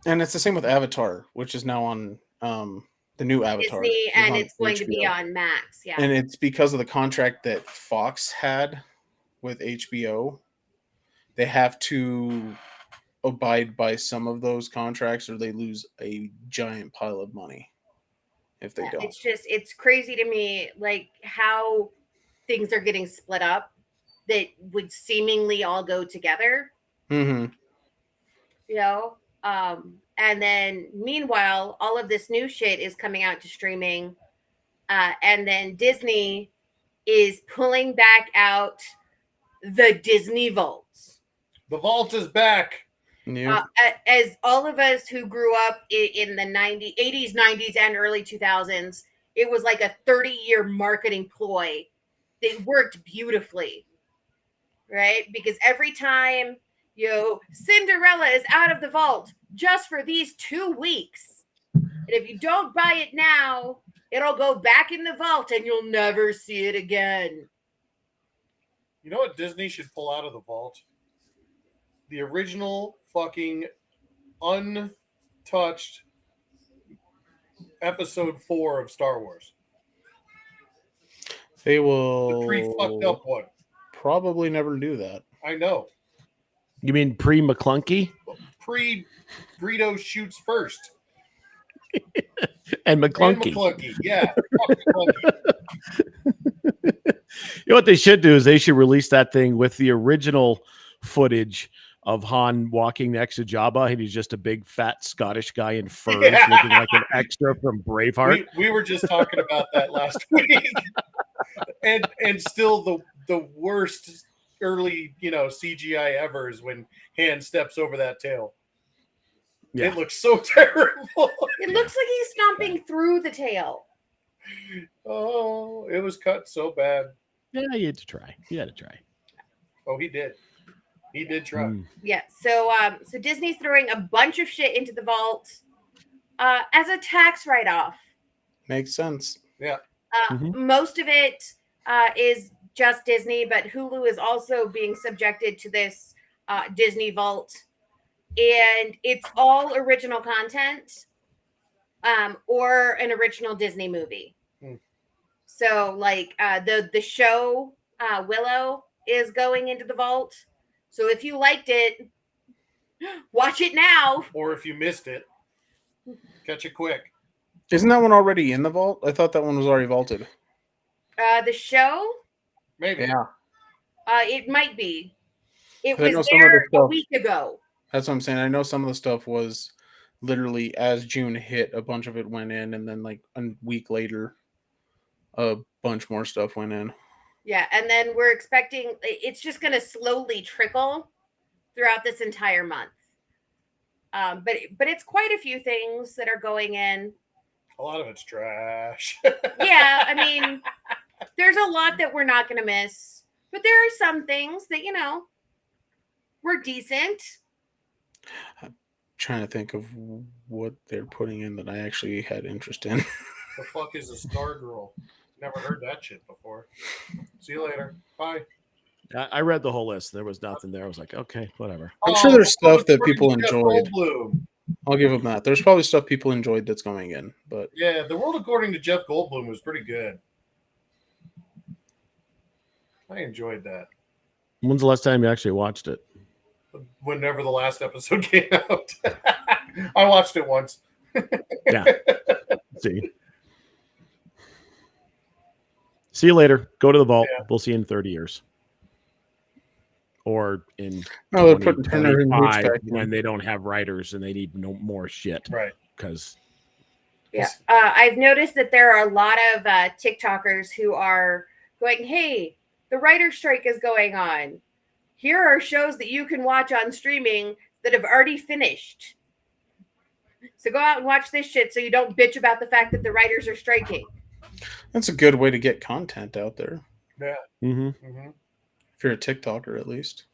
Speaker 4: and it's the same with Avatar, which is now on the new Avatar.
Speaker 1: Disney,
Speaker 4: is
Speaker 1: and
Speaker 4: on
Speaker 1: it's going to be
Speaker 4: HBO.
Speaker 1: on Max. Yeah.
Speaker 4: And it's because of the contract that Fox had with HBO. They have to abide by some of those contracts or they lose a giant pile of money if they don't.
Speaker 1: It's crazy to me, like how things are getting split up that would seemingly all go together.
Speaker 4: Mm-hmm.
Speaker 1: You know, and then meanwhile, all of this new shit is coming out to streaming, and then Disney is pulling back out the Disney vaults.
Speaker 2: The vault is back.
Speaker 4: Yeah.
Speaker 1: As all of us who grew up in the 80s, 90s, and early 2000s, it was like a 30-year marketing ploy that worked beautifully, right? Because every time, Cinderella is out of the vault just for these 2 weeks. And if you don't buy it now, it'll go back in the vault and you'll never see it again.
Speaker 2: You know what Disney should pull out of the vault? The original fucking untouched episode 4 of Star Wars.
Speaker 4: They will
Speaker 2: The pre-fucked up one.
Speaker 4: probably never do that.
Speaker 2: I know.
Speaker 3: You mean pre-McClunky?
Speaker 2: Greedo shoots first.
Speaker 3: And McClunky.
Speaker 2: And McClunky, yeah. Fuck McClunky.
Speaker 3: You know what they should do is they should release that thing with the original footage of Han walking next to Jabba, and he's just a big fat Scottish guy in furs,
Speaker 2: Yeah.
Speaker 3: looking like an extra from Braveheart.
Speaker 2: We were just talking about that last week. And still the worst early, CGI ever is when Han steps over that tail.
Speaker 3: Yeah.
Speaker 2: It looks so terrible.
Speaker 1: It looks like he's stomping through the tail.
Speaker 2: Oh, it was cut so bad.
Speaker 3: Yeah, you had to try. You had to try.
Speaker 2: Oh, he did. He did try.
Speaker 1: Yeah. So Disney's throwing a bunch of shit into the vault as a tax write-off.
Speaker 4: Makes sense.
Speaker 2: Yeah.
Speaker 1: Most of it is just Disney, but Hulu is also being subjected to this Disney vault, and it's all original content or an original Disney movie. So, like the show Willow is going into the vault. So if you liked it, watch it now.
Speaker 2: Or if you missed it. Catch it quick.
Speaker 4: Isn't that one already in the vault? I thought that one was already vaulted.
Speaker 1: The show,
Speaker 2: Maybe.
Speaker 4: Yeah,
Speaker 1: it might be. It
Speaker 4: 'cause I
Speaker 1: was
Speaker 4: know some of the
Speaker 1: there a
Speaker 4: stuff.
Speaker 1: week ago.
Speaker 4: That's what I'm saying. I know some of the stuff was literally as June hit, a bunch of it went in, and then like a week later, a bunch more stuff went in.
Speaker 1: Yeah, and then we're expecting it's just going to slowly trickle throughout this entire month. But it's quite a few things that are going in.
Speaker 2: A lot of it's trash.
Speaker 1: Yeah, I mean, there's a lot that we're not going to miss, but there are some things that were decent.
Speaker 4: Trying to think of what they're putting in that I actually had interest in.
Speaker 2: The fuck is a Star Girl? Never heard that shit before. See you later. Bye.
Speaker 3: I read the whole list. There was nothing there. I was like, okay, whatever.
Speaker 4: I'm sure there's
Speaker 2: Oh,
Speaker 4: stuff that people
Speaker 2: Jeff
Speaker 4: enjoyed.
Speaker 2: Goldblum.
Speaker 4: I'll give them that. There's probably stuff people enjoyed that's going in, but
Speaker 2: Yeah, The World According to Jeff Goldblum was pretty good. I enjoyed that.
Speaker 3: When's the last time you actually watched it?
Speaker 2: Whenever the last episode came out. I watched it once.
Speaker 3: Yeah. See you later. Go to the vault.
Speaker 2: Yeah.
Speaker 3: We'll see you in 30 years. Or in
Speaker 4: no, they're putting Turner and Hooch
Speaker 3: 2025
Speaker 4: back
Speaker 3: when
Speaker 4: in.
Speaker 3: they don't have writers and they need no more shit.
Speaker 2: Right.
Speaker 3: Because
Speaker 1: Yeah, I've noticed that there are a lot of TikTokers who are going, "Hey, the writer strike is going on. Here are shows that you can watch on streaming that have already finished. So go out and watch this shit so you don't bitch about the fact that the writers are striking."
Speaker 4: That's a good way to get content out there.
Speaker 2: Yeah.
Speaker 3: mm-hmm.
Speaker 4: If you're a TikToker, at least.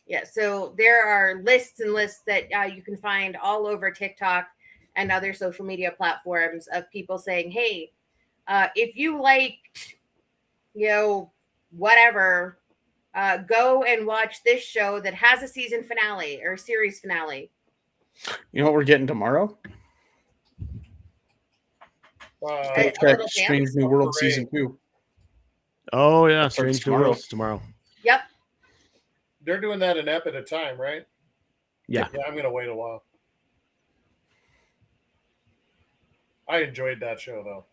Speaker 1: Yeah, so there are lists and lists that you can find all over TikTok and other social media platforms of people saying, "Hey, if you liked, whatever, go and watch this show that has a season finale or series finale."
Speaker 4: You know what we're getting tomorrow?
Speaker 1: A
Speaker 4: Check
Speaker 1: little
Speaker 4: Strange
Speaker 1: dance?
Speaker 4: New World
Speaker 2: Parade.
Speaker 4: Season 2.
Speaker 3: Oh, yeah.
Speaker 4: That starts
Speaker 3: Strange New
Speaker 4: tomorrow.
Speaker 3: Worlds tomorrow.
Speaker 1: Yep.
Speaker 2: They're doing that an ep at a time, right?
Speaker 3: Yeah.
Speaker 2: Yeah, I'm going to wait a while. I enjoyed that show, though.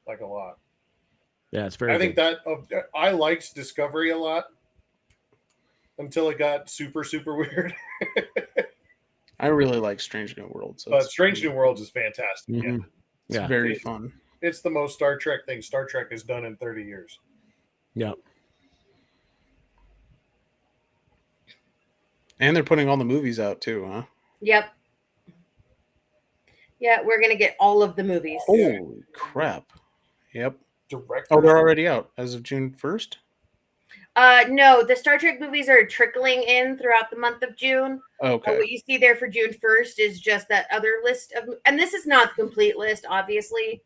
Speaker 2: Like a lot.
Speaker 3: Yeah, it's very
Speaker 2: I think
Speaker 3: good.
Speaker 2: that I liked Discovery a lot until it got super, super weird.
Speaker 4: I really like Strange New Worlds.
Speaker 2: But Strange New Worlds is fantastic.
Speaker 3: Mhm.
Speaker 4: It's
Speaker 3: Yeah.
Speaker 4: very fun.
Speaker 2: It's the most Star Trek thing Star Trek has done in 30 years.
Speaker 3: Yeah.
Speaker 4: And they're putting all the movies out too, huh?
Speaker 1: Yep. Yeah, we're going to get all of the movies.
Speaker 4: Holy crap. Yep.
Speaker 2: Directors.
Speaker 4: Oh, they're already out as of June 1st?
Speaker 1: No, the Star Trek movies are trickling in throughout the month of June.
Speaker 4: Okay.
Speaker 1: What you see there for June 1st is just that other list of, and this is not the complete list, obviously.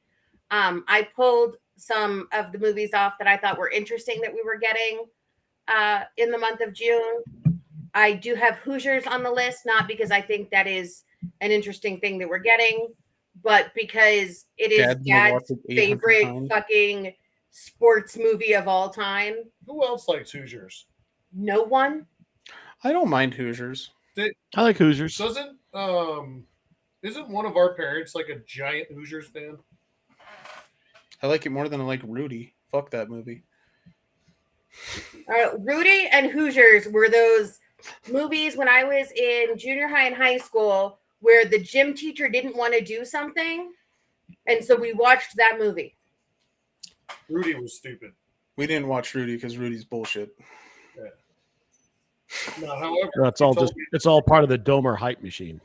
Speaker 1: I pulled some of the movies off that I thought were interesting that we were getting in the month of June. I do have Hoosiers on the list, not because I think that is an interesting thing that we're getting, but because it is
Speaker 4: Dad's gonna watch
Speaker 1: Dad's
Speaker 4: it 800
Speaker 1: favorite
Speaker 4: times.
Speaker 1: fucking sports movie of all time.
Speaker 2: Who else likes Hoosiers?
Speaker 1: No one.
Speaker 4: I don't mind Hoosiers.
Speaker 3: I like Hoosiers.
Speaker 2: Isn't one of our parents like a giant Hoosiers fan?
Speaker 4: I like it more than I like Rudy. Fuck that movie.
Speaker 1: Rudy and Hoosiers were those movies when I was in junior high and high school where the gym teacher didn't want to do something, and so we watched that movie.
Speaker 2: Rudy was stupid.
Speaker 4: We didn't watch Rudy because Rudy's bullshit.
Speaker 2: No, however,
Speaker 3: No, it's all part of the Domer hype machine.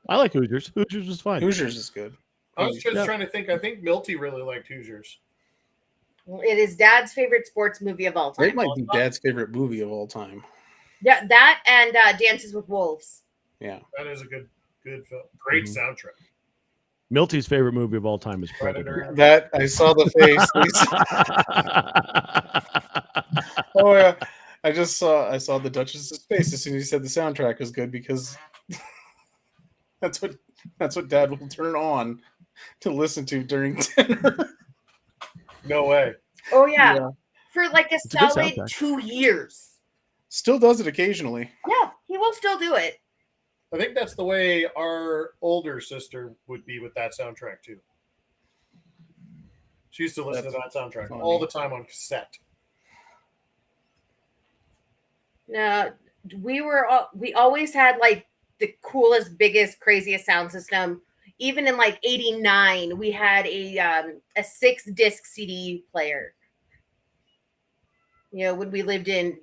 Speaker 3: I like Hoosiers. Hoosiers was fine.
Speaker 4: Hoosiers is good.
Speaker 2: I was just
Speaker 3: Yeah.
Speaker 2: trying to think. I think Milty really liked Hoosiers.
Speaker 1: It is Dad's favorite sports movie of all time.
Speaker 4: It might be Dad's favorite movie of all time.
Speaker 1: Yeah, that and Dances with Wolves.
Speaker 4: Yeah.
Speaker 2: That is a good film. Great
Speaker 3: Mhm.
Speaker 2: soundtrack.
Speaker 3: Milty's favorite movie of all time is Predator.
Speaker 2: Predator.
Speaker 4: That I saw the face. Oh yeah. I saw the Duchess's face as soon as he said the soundtrack was good because that's what Dad will turn on to listen to during dinner.
Speaker 2: No way.
Speaker 1: Oh yeah. for like a
Speaker 3: It's a good
Speaker 1: solid
Speaker 3: soundtrack.
Speaker 1: 2 years.
Speaker 4: Still does it occasionally.
Speaker 1: Yeah, he will still do it.
Speaker 2: I think that's the way our older sister would be with that soundtrack too. She used to listen to that soundtrack
Speaker 4: funny.
Speaker 2: all the time on cassette.
Speaker 1: No, we always had like the coolest, biggest, craziest sound system. Even in like '89, we had a 6-disc CD player. You know, when we lived in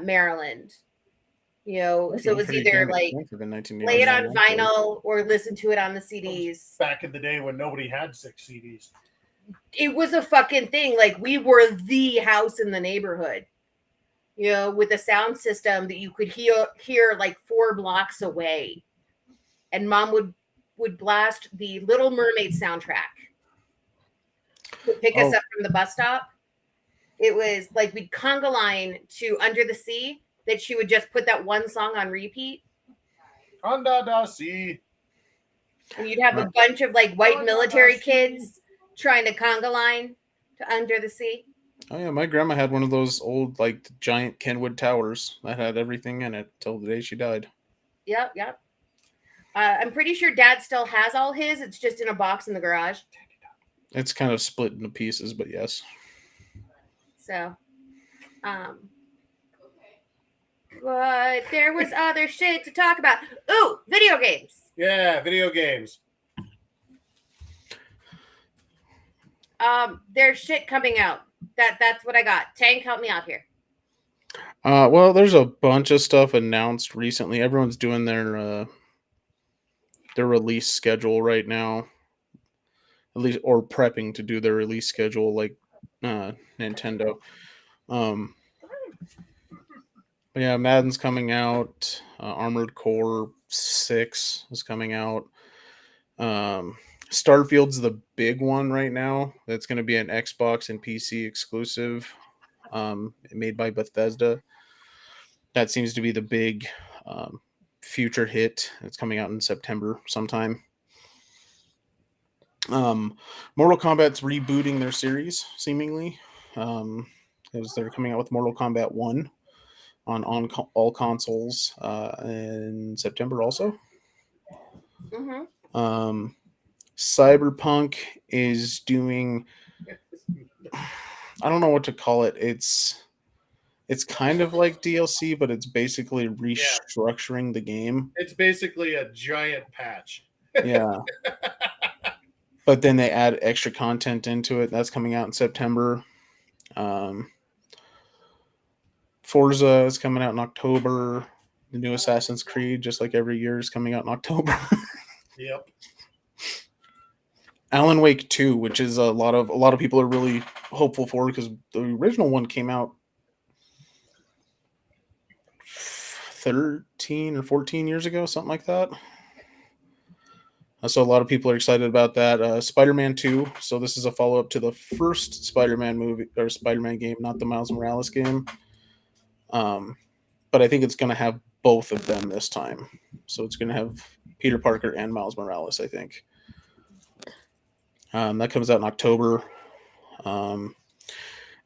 Speaker 1: Maryland. You know, so it was
Speaker 4: Pretty
Speaker 1: either
Speaker 4: damn
Speaker 1: like
Speaker 4: expensive in
Speaker 1: play it on
Speaker 4: 1989, actually.
Speaker 1: vinyl or listen to it on the CDs.
Speaker 2: Back in the day when nobody had 6 CDs.
Speaker 1: It was a fucking thing. Like we were the house in the neighborhood. You know, with a sound system that you could hear like 4 blocks away. And mom would blast the Little Mermaid soundtrack. Would pick us
Speaker 4: Oh.
Speaker 1: up from the bus stop. It was like we'd conga line to Under the Sea that she would just put that one song on repeat.
Speaker 2: Honda da Si.
Speaker 1: And you'd have a bunch of like white military kids trying to conga line to Under the Sea.
Speaker 4: Oh yeah, my grandma had one of those old like giant Kenwood towers that had everything in it till the day she died.
Speaker 1: Yep. I'm pretty sure Dad still has all his. It's just in a box in the garage.
Speaker 4: It's kind of split into pieces, but yes.
Speaker 1: So, but there was other shit to talk about. Ooh, video games.
Speaker 2: Yeah, video games.
Speaker 1: There's shit coming out. That's what I got. Tank, help me out here.
Speaker 4: Well, there's a bunch of stuff announced recently. Everyone's doing their release schedule right now, at least, or prepping to do their release schedule, like Nintendo. But yeah, Madden's coming out. Armored Core 6 is coming out. Starfield's the big one right now. That's going to be an Xbox and PC exclusive, made by Bethesda. That seems to be the big future hit. It's coming out in September sometime. Mortal Kombat's rebooting their series, seemingly. As they're coming out with Mortal Kombat 1 on all consoles in September also.
Speaker 1: Mm-hmm.
Speaker 4: Cyberpunk is doing, I don't know what to call it. It's kind of like DLC, but it's basically restructuring the game.
Speaker 2: It's basically a giant patch.
Speaker 4: Yeah. But then they add extra content into it. That's coming out in September. Forza is coming out in October. The new Assassin's Creed, just like every year, is coming out in October.
Speaker 2: Yep.
Speaker 4: Alan Wake 2, which is a lot of people are really hopeful for, because the original one came out 13 or 14 years ago, something like that. So a lot of people are excited about that. Spider-Man 2. So this is a follow-up to the first Spider-Man movie or Spider-Man game, not the Miles Morales game. But I think it's going to have both of them this time. So it's going to have Peter Parker and Miles Morales, I think. That comes out in October.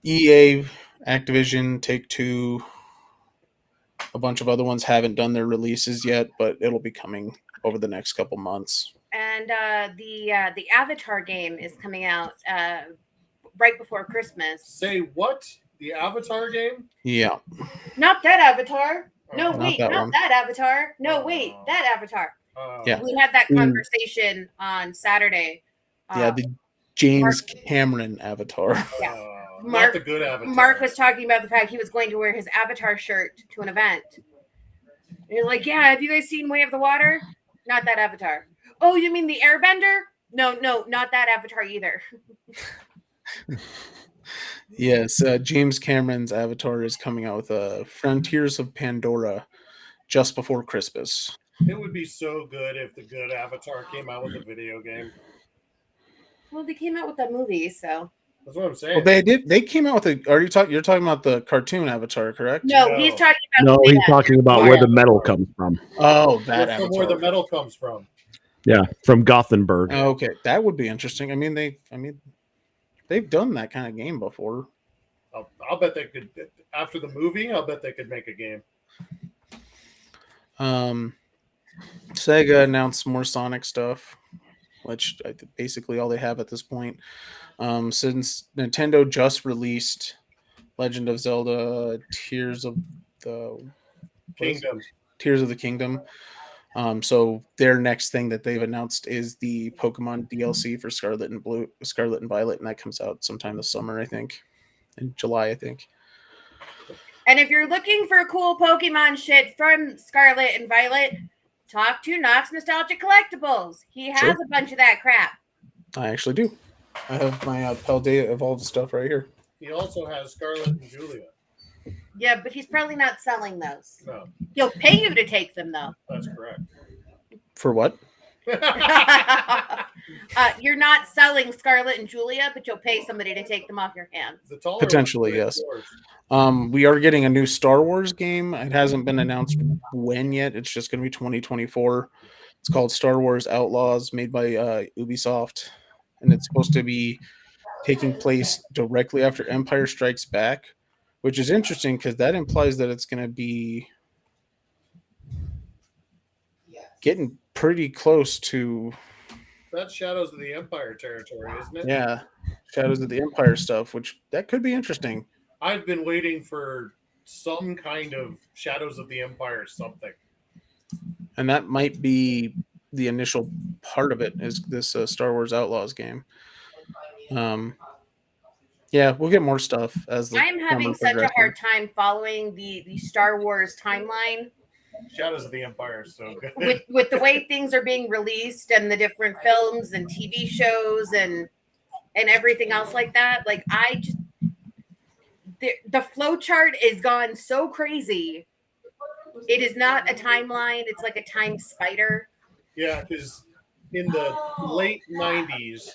Speaker 4: EA, Activision, Take-Two, a bunch of other ones haven't done their releases yet, but it'll be coming over the next couple months.
Speaker 1: And the Avatar game is coming out right before Christmas.
Speaker 2: Say what? The Avatar game?
Speaker 4: Yeah.
Speaker 1: Not that Avatar. No,
Speaker 2: Not
Speaker 1: wait,
Speaker 4: that
Speaker 1: not
Speaker 4: one.
Speaker 1: that Avatar. No, wait, that Avatar.
Speaker 4: Yeah.
Speaker 1: We had that conversation on Saturday.
Speaker 4: Yeah, the James Cameron Avatar.
Speaker 1: Yeah.
Speaker 2: Not the good Avatar.
Speaker 1: Mark was talking about the fact he was going to wear his Avatar shirt to an event. And you're like, yeah, have you guys seen Way of the Water? Not that Avatar. Oh, you mean the Airbender? No, not that Avatar either.
Speaker 4: Yes, James Cameron's Avatar is coming out with Frontiers of Pandora just before Christmas.
Speaker 2: It would be so good if the good Avatar came out with a video game.
Speaker 1: Well, they came out with that movie, so.
Speaker 2: That's what I'm saying.
Speaker 4: Well, they came out with you're talking about the cartoon Avatar, correct?
Speaker 1: No, he's talking about
Speaker 3: he's talking about where the metal comes from.
Speaker 4: Oh, that
Speaker 2: From
Speaker 4: Avatar.
Speaker 2: where the metal comes from.
Speaker 3: Yeah, from Gothenburg.
Speaker 4: Okay, that would be interesting. I mean, they've done that kind of game before.
Speaker 2: I'll bet they could after the movie. I'll bet they could make a game.
Speaker 4: Sega announced more Sonic stuff, which basically all they have at this point. Since Nintendo just released Legend of Zelda: the
Speaker 2: Kingdom.
Speaker 4: Tears of the Kingdom. So their next thing that they've announced is the Pokemon DLC for Scarlet and Violet, and that comes out sometime this summer, I think, in July, I think.
Speaker 1: And if you're looking for cool Pokemon shit from Scarlet and Violet, talk to Knox Nostalgic Collectibles. He has
Speaker 4: Sure.
Speaker 1: a bunch of that crap.
Speaker 4: I actually do. I have my Paldea evolved stuff right here.
Speaker 2: He also has Scarlet and Julia.
Speaker 1: Yeah, but he's probably not selling those.
Speaker 2: No,
Speaker 1: He'll pay you to take them, though.
Speaker 2: that's correct.
Speaker 4: For what?
Speaker 1: You're not selling Scarlet and Julia, but you'll pay somebody to take them off your hands.
Speaker 2: The taller
Speaker 4: Potentially,
Speaker 2: one's
Speaker 4: yes.
Speaker 2: yours.
Speaker 4: We are getting a new Star Wars game. It hasn't been announced when yet. It's just going to be 2024. It's called Star Wars Outlaws, made by Ubisoft, and it's supposed to be taking place directly after Empire Strikes Back, which is interesting because that implies that it's going to be getting pretty close to
Speaker 2: That's Shadows of the Empire territory, isn't it?
Speaker 4: yeah, Shadows of the Empire stuff, which that could be interesting.
Speaker 2: I've been waiting for some kind of Shadows of the Empire something.
Speaker 4: And that might be the initial part of it is this Star Wars Outlaws game. Yeah, we'll get more stuff as the
Speaker 1: I'm having
Speaker 4: summer
Speaker 1: such a
Speaker 4: progresses.
Speaker 1: hard time following the Star Wars timeline
Speaker 2: Shadows of the Empire is so good.
Speaker 1: with the way things are being released and the different films and TV shows and everything else like that. Like I just the flow chart is gone so crazy. It is not a timeline. It's like a time spider.
Speaker 2: Yeah, because in the late 90s,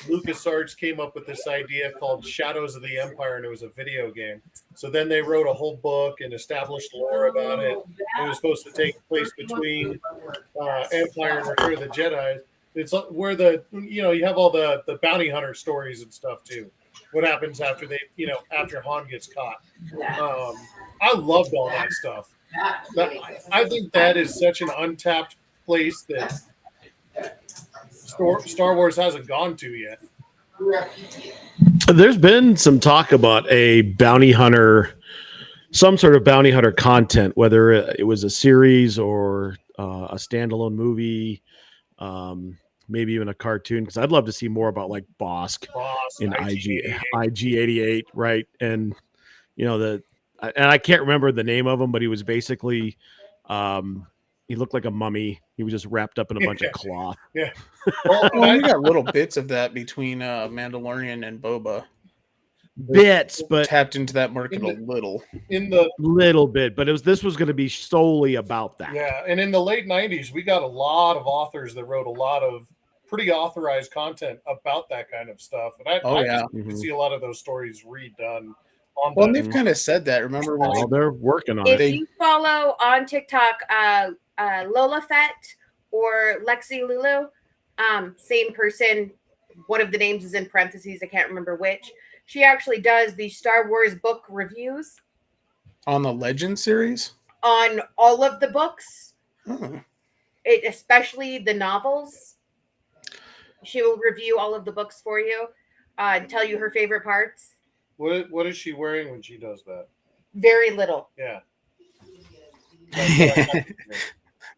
Speaker 2: LucasArts came up with this idea called Shadows of the Empire, and it was a video game. So then they wrote a whole book and established lore about it. It was supposed to take place between Empire and Return of the Jedi. It's where you have all the bounty hunter stories and stuff too. What happens after after Han gets caught? I loved all that stuff. I think that is such an untapped place that Star Wars hasn't gone to yet.
Speaker 3: There's been some talk about a bounty hunter, some sort of bounty hunter content, whether it was a series or a standalone movie, maybe even a cartoon. Because I'd love to see more about like Bosk in IG-88, right? And and I can't remember the name of him, but he was basically he looked like a mummy. He was just wrapped up in a bunch of cloth.
Speaker 2: Yeah.
Speaker 4: Well, we got little bits of that between Mandalorian and Boba.
Speaker 3: Bits, but
Speaker 4: tapped into that market a little.
Speaker 3: Little bit, but this was going to be solely about that.
Speaker 2: Yeah, and in the late 90s, we got a lot of authors that wrote a lot of pretty authorized content about that kind of stuff. And I just see a lot of those stories redone.
Speaker 4: Well, they've kind of said that. Remember when
Speaker 3: they're working on
Speaker 1: it?
Speaker 3: it.
Speaker 1: If you follow on TikTok, Lola Fett or Lexi Lulu, same person. One of the names is in parentheses. I can't remember which. She actually does the Star Wars book reviews
Speaker 4: on the Legend series,
Speaker 1: on all of the books, especially the novels. She will review all of the books for you and tell you her favorite parts.
Speaker 2: What is she wearing when she does that?
Speaker 1: Very little.
Speaker 2: Yeah.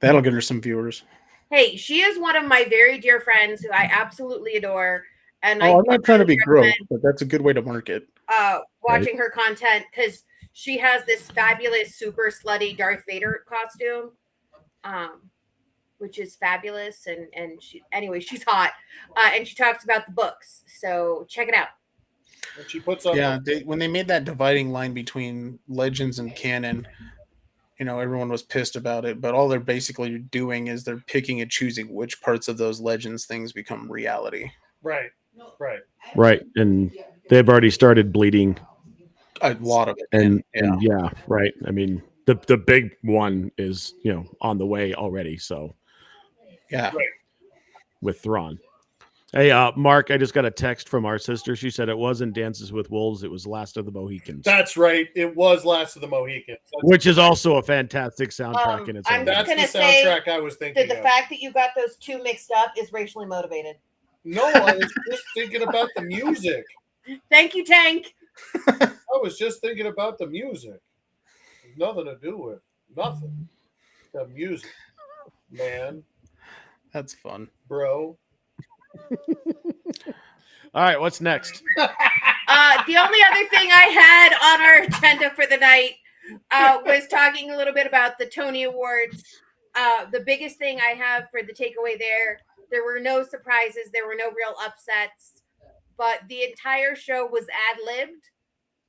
Speaker 4: That'll get her some viewers.
Speaker 1: Hey, she is one of my very dear friends who I absolutely adore. And
Speaker 4: I'm not trying to be gross, but that's a good way to market.
Speaker 1: Watching her content because she has this fabulous, super slutty Darth Vader costume, which is fabulous. And she's hot, and she talks about the books. So check it out.
Speaker 2: And she puts on
Speaker 4: when they made that dividing line between Legends and canon, everyone was pissed about it. But all they're basically doing is they're picking and choosing which parts of those Legends things become reality.
Speaker 2: Right.
Speaker 3: And they've already started bleeding
Speaker 4: a lot of it.
Speaker 3: And right. I mean, the big one is, on the way already. So
Speaker 4: yeah,
Speaker 3: with Thrawn. Hey, Mark, I just got a text from our sister. She said it wasn't Dances with Wolves. It was Last of the Mohicans,
Speaker 2: That's right. It was Last of the Mohicans.
Speaker 3: which is also a fantastic soundtrack in its
Speaker 1: I'm
Speaker 3: own
Speaker 1: just
Speaker 3: right.
Speaker 2: That's the
Speaker 1: gonna say
Speaker 2: soundtrack I was
Speaker 1: that
Speaker 2: thinking
Speaker 1: the
Speaker 2: of.
Speaker 1: fact that you got those two mixed up is racially motivated.
Speaker 2: No, I was just thinking about the music.
Speaker 1: Thank you, Tank.
Speaker 2: I was just thinking about the music. Nothing to do with nothing. The music, man,
Speaker 4: That's fun.
Speaker 2: bro.
Speaker 3: All right, what's next?
Speaker 1: The only other thing I had on our agenda for the night was talking a little bit about the Tony Awards. The biggest thing I have for the takeaway there were no surprises, there were no real upsets, but the entire show was ad-libbed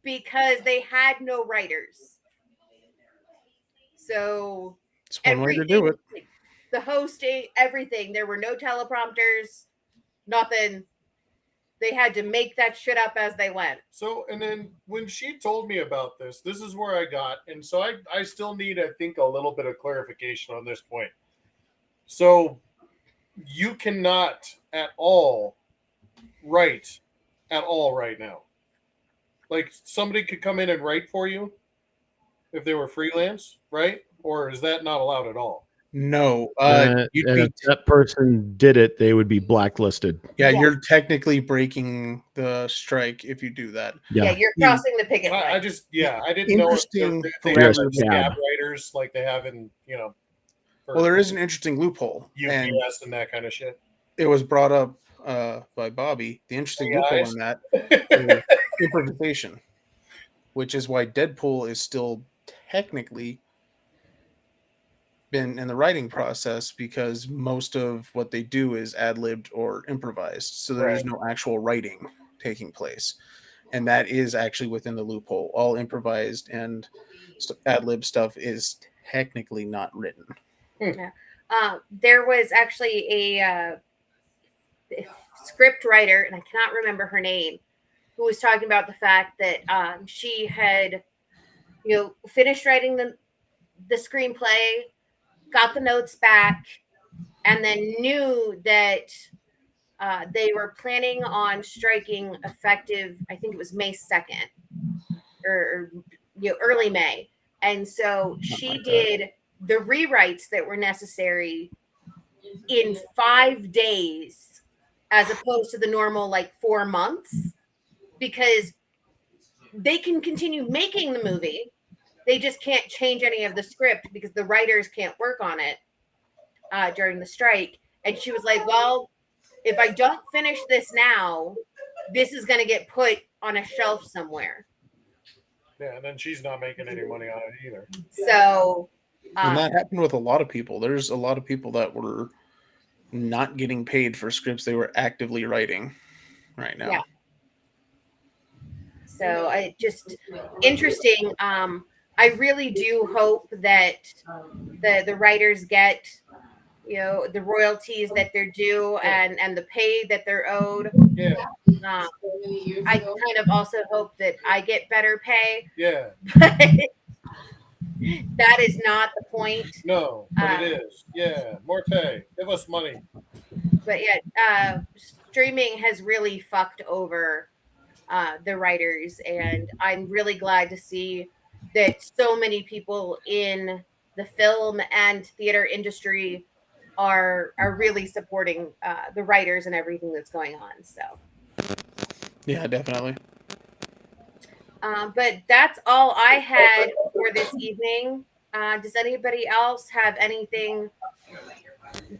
Speaker 1: because they had no writers. So
Speaker 4: It's one way to do it.
Speaker 1: the hosting, everything, there were no teleprompters, nothing. They had to make that shit up as they went.
Speaker 2: So, and then when she told me about this is where I got, and so I still need, I think, a little bit of clarification on this point. So, you cannot at all write at all right now. Like somebody could come in and write for you if they were freelance, right? Or is that not allowed at all?
Speaker 4: No,
Speaker 3: And
Speaker 4: you'd
Speaker 3: if
Speaker 4: be
Speaker 3: that person did it, they would be blacklisted.
Speaker 4: yeah,
Speaker 1: Yeah.
Speaker 4: you're technically breaking the strike if you do that.
Speaker 1: Yeah, you're crossing the picket
Speaker 2: I
Speaker 1: line.
Speaker 2: just, yeah, I didn't know if
Speaker 4: Interesting
Speaker 2: they
Speaker 3: Yes,
Speaker 2: have like
Speaker 3: yeah.
Speaker 2: scab writers like they have in, for
Speaker 4: Well, there is an interesting loophole, and
Speaker 2: UPS and that kind of shit.
Speaker 4: it was brought up by Bobby. The interesting loophole in that is improvisation, which is why Deadpool is still technically been in the writing process, because most of what they do is ad-libbed or improvised, so there is
Speaker 2: Right.
Speaker 4: no actual writing taking place, and that is actually within the loophole. All improvised and ad-lib stuff is technically not written.
Speaker 1: There was actually a script writer, and I cannot remember her name, who was talking about the fact that she had, finished writing the screenplay, got the notes back, and then knew that they were planning on striking effective, I think it was May 2nd or early May. And so she did the rewrites that were necessary in 5 days as opposed to the normal like 4 months, because they can continue making the movie. They just can't change any of the script because the writers can't work on it during the strike. And she was like, well, if I don't finish this now, this is going to get put on a shelf somewhere.
Speaker 2: Yeah, and then she's not making any money on it either.
Speaker 1: So,
Speaker 4: And that happened with a lot of people. There's a lot of people that were not getting paid for scripts they were actively writing right now.
Speaker 1: Yeah. So I just interesting. I really do hope that the writers get the royalties that they're due and the pay that they're owed.
Speaker 2: Yeah,
Speaker 1: I kind of also hope that I get better pay,
Speaker 2: yeah.
Speaker 1: but that is not the point.
Speaker 2: No, but it is. Yeah, more pay. Give us money.
Speaker 1: But yeah, streaming has really fucked over the writers, and I'm really glad to see that so many people in the film and theater industry are really supporting the writers and everything that's going on. So
Speaker 4: Yeah, definitely.
Speaker 1: but that's all I had for this evening. Does anybody else have anything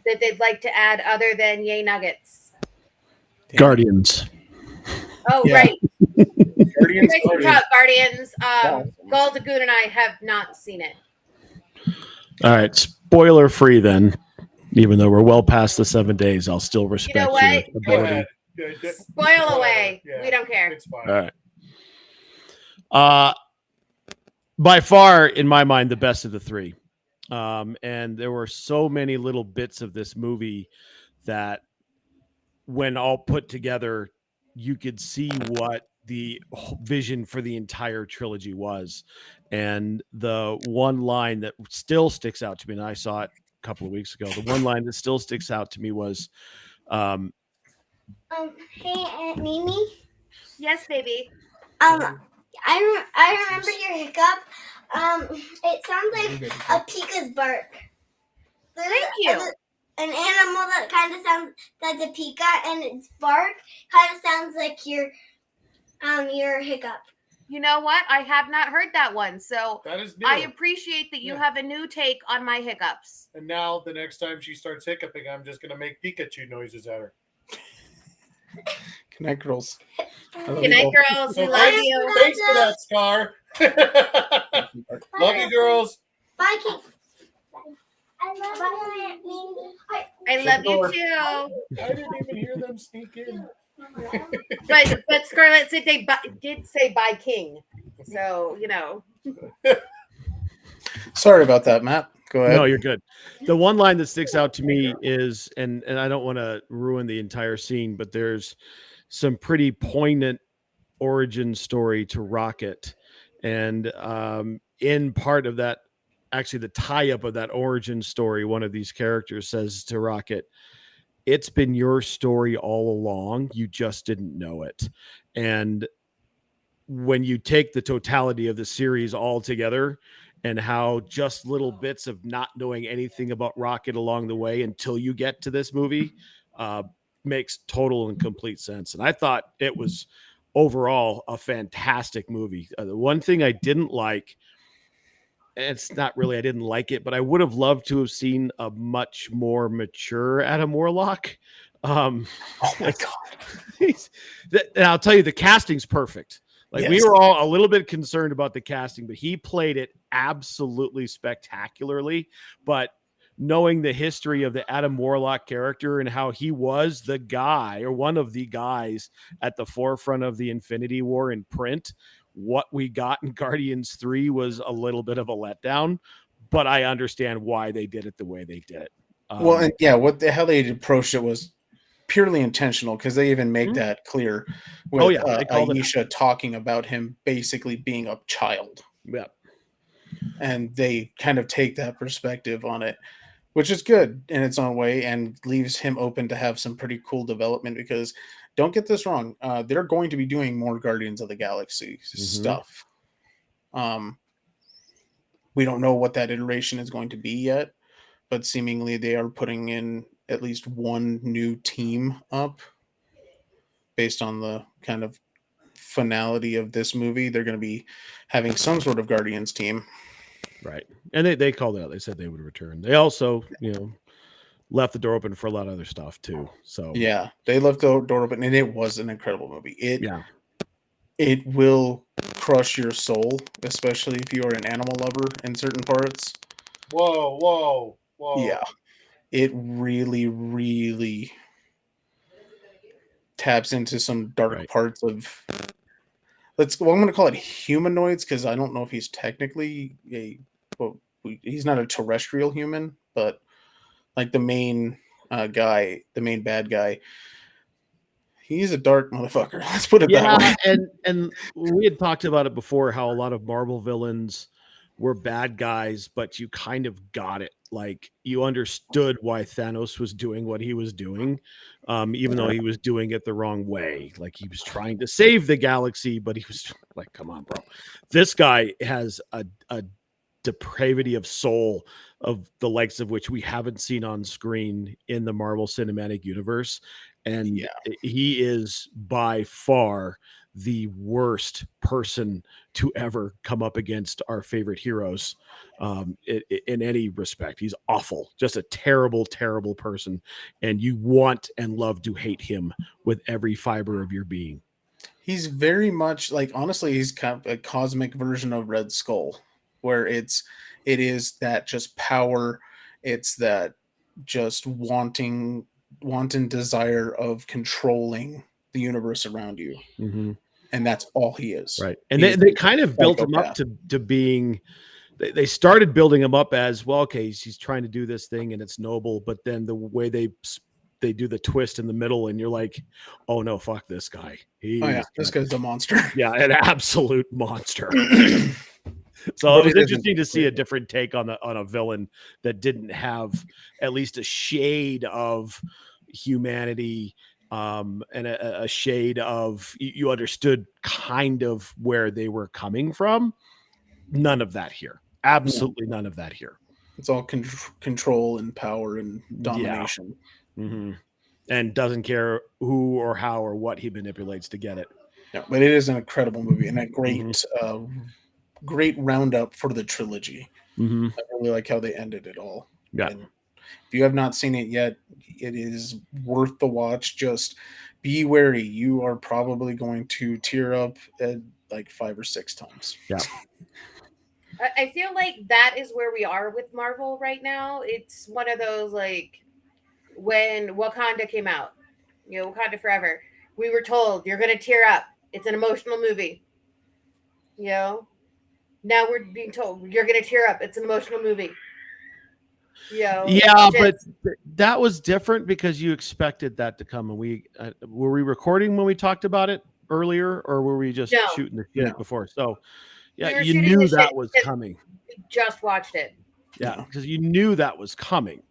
Speaker 1: that they'd like to add other than yay nuggets?
Speaker 3: Guardians.
Speaker 1: Oh,
Speaker 4: Yeah.
Speaker 1: right.
Speaker 4: Guardians,
Speaker 1: Guardians.
Speaker 4: Awesome.
Speaker 1: Gold Lagoon and I have not seen it.
Speaker 3: All right, spoiler free then. Even though we're well past the 7 days, I'll still respect
Speaker 1: You know what?
Speaker 3: your
Speaker 2: Go
Speaker 3: ability.
Speaker 2: ahead.
Speaker 1: Spoil away.
Speaker 2: Yeah,
Speaker 1: We don't care.
Speaker 2: It's fine.
Speaker 3: All right. By far, in my mind, the best of the three. And there were so many little bits of this movie that, when all put together, you could see what the vision for the entire trilogy was. And the one line that still sticks out to me, and I saw it a couple of weeks ago, the one line that still sticks out to me was,
Speaker 5: Hey, Aunt Mimi.
Speaker 1: Yes, baby.
Speaker 5: I remember your hiccup. It sounds like a pika's bark.
Speaker 1: Thank you.
Speaker 5: An animal that kind of sounds like a pika, and its bark kind of sounds like your hiccup.
Speaker 1: You know what? I have not heard that one. So
Speaker 2: That is new.
Speaker 1: I appreciate that you
Speaker 2: Yeah.
Speaker 1: have a new take on my hiccups.
Speaker 2: And now the next time she starts hiccuping, I'm just gonna make Pikachu noises at her.
Speaker 4: Good night, girls.
Speaker 1: Good night, girls. We love you.
Speaker 2: Thanks for that, Scar. Love you, girls.
Speaker 5: Bye, King. I love you, Aunt Mimi.
Speaker 1: I love you too.
Speaker 2: I didn't even hear them sneak in.
Speaker 1: But Scarlett said they did say bye, King. So
Speaker 4: Sorry about that, Matt. Go ahead.
Speaker 3: No, you're good. The one line that sticks out to me is, and I don't want to ruin the entire scene, but there's some pretty poignant origin story to Rocket, and in part of that, actually the tie-up of that origin story, one of these characters says to Rocket, "It's been your story all along. You just didn't know it." And when you take the totality of the series all together and how just little bits of not knowing anything about Rocket along the way until you get to this movie makes total and complete sense. And I thought it was overall a fantastic movie. The one thing I didn't like, and it's not really I didn't like it, but I would have loved to have seen a much more mature Adam Warlock.
Speaker 4: Oh my god!
Speaker 3: And I'll tell you, the casting's perfect. Like, we
Speaker 4: Yes.
Speaker 3: were all a little bit concerned about the casting, but he played it absolutely spectacularly. But knowing the history of the Adam Warlock character and how he was the guy or one of the guys at the forefront of the Infinity War in print, what we got in Guardians 3 was a little bit of a letdown, but I understand why they did it the way they did it.
Speaker 4: Well, and yeah, how they approached it was purely intentional, because they even make
Speaker 3: Mhm.
Speaker 4: that clear with
Speaker 3: Oh, yeah, they called it
Speaker 4: Aisha talking about him basically being a child,
Speaker 3: yeah.
Speaker 4: and they kind of take that perspective on it, which is good in its own way and leaves him open to have some pretty cool development. Because don't get this wrong, they're going to be doing more Guardians of the Galaxy stuff. We don't know what that iteration is going to be yet, but seemingly they are putting in at least one new team up based on the kind of finality of this movie. They're going to be having some sort of Guardians team.
Speaker 3: Right. And they called it out. They said they would return. They also, left the door open for a lot of other stuff too. So
Speaker 4: Yeah, they left the door open, and it was an incredible movie. It will crush your soul, especially if you are an animal lover in certain parts.
Speaker 2: Whoa.
Speaker 4: Yeah, it really, really taps into some dark parts of. I'm going to call it humanoids, because I don't know if he's technically he's not a terrestrial human, but like the main guy, the main bad guy, he's a dark motherfucker. Let's put it that way.
Speaker 3: and we had talked about it before, how a lot of Marvel villains were bad guys, but you kind of got it. Like, you understood why Thanos was doing what he was doing, even though he was doing it the wrong way. Like, he was trying to save the galaxy, but he was like, come on, bro. This guy has a depravity of soul of the likes of which we haven't seen on screen in the Marvel Cinematic Universe. And he is by far the worst person to ever come up against our favorite heroes in any respect. He's awful, just a terrible, terrible person. And you want and love to hate him with every fiber of your being.
Speaker 4: He's very much like, honestly, he's kind of a cosmic version of Red Skull, where it is that just power. It's that just wanton desire of controlling the universe around you.
Speaker 3: Mm-hmm.
Speaker 4: And that's all he is.
Speaker 3: Right. And they kind of built him up to being, they started building him up as, well, okay, he's trying to do this thing and it's noble, but then the way they do the twist in the middle, and you're like, oh no, fuck this guy.
Speaker 4: This guy's a monster.
Speaker 3: Yeah, an absolute monster. So it was interesting to see a different take on a villain that didn't have at least a shade of humanity, and a shade of you understood kind of where they were coming from. None of that here. Absolutely none of that here.
Speaker 4: It's all control and power and domination.
Speaker 3: Yeah. And doesn't care who or how or what he manipulates to get it.
Speaker 4: Yeah, but it is an incredible movie and a great, great roundup for the trilogy. I really like how they ended it all.
Speaker 3: Yeah.
Speaker 4: And if you have not seen it yet, it is worth the watch. Just be wary. You are probably going to tear up at like 5 or 6 times.
Speaker 3: Yeah.
Speaker 1: I feel like that is where we are with Marvel right now. It's one of those, like, when Wakanda came out, Wakanda Forever, we were told you're going to tear up. It's an emotional movie. Now we're being told you're going to tear up. It's an emotional movie.
Speaker 3: Yeah, but that was different because you expected that to come. And were we recording when we talked about it earlier, or were we just shooting the shit before? So yeah, you knew that was coming.
Speaker 1: We just watched it.
Speaker 3: Yeah, because you knew that was coming.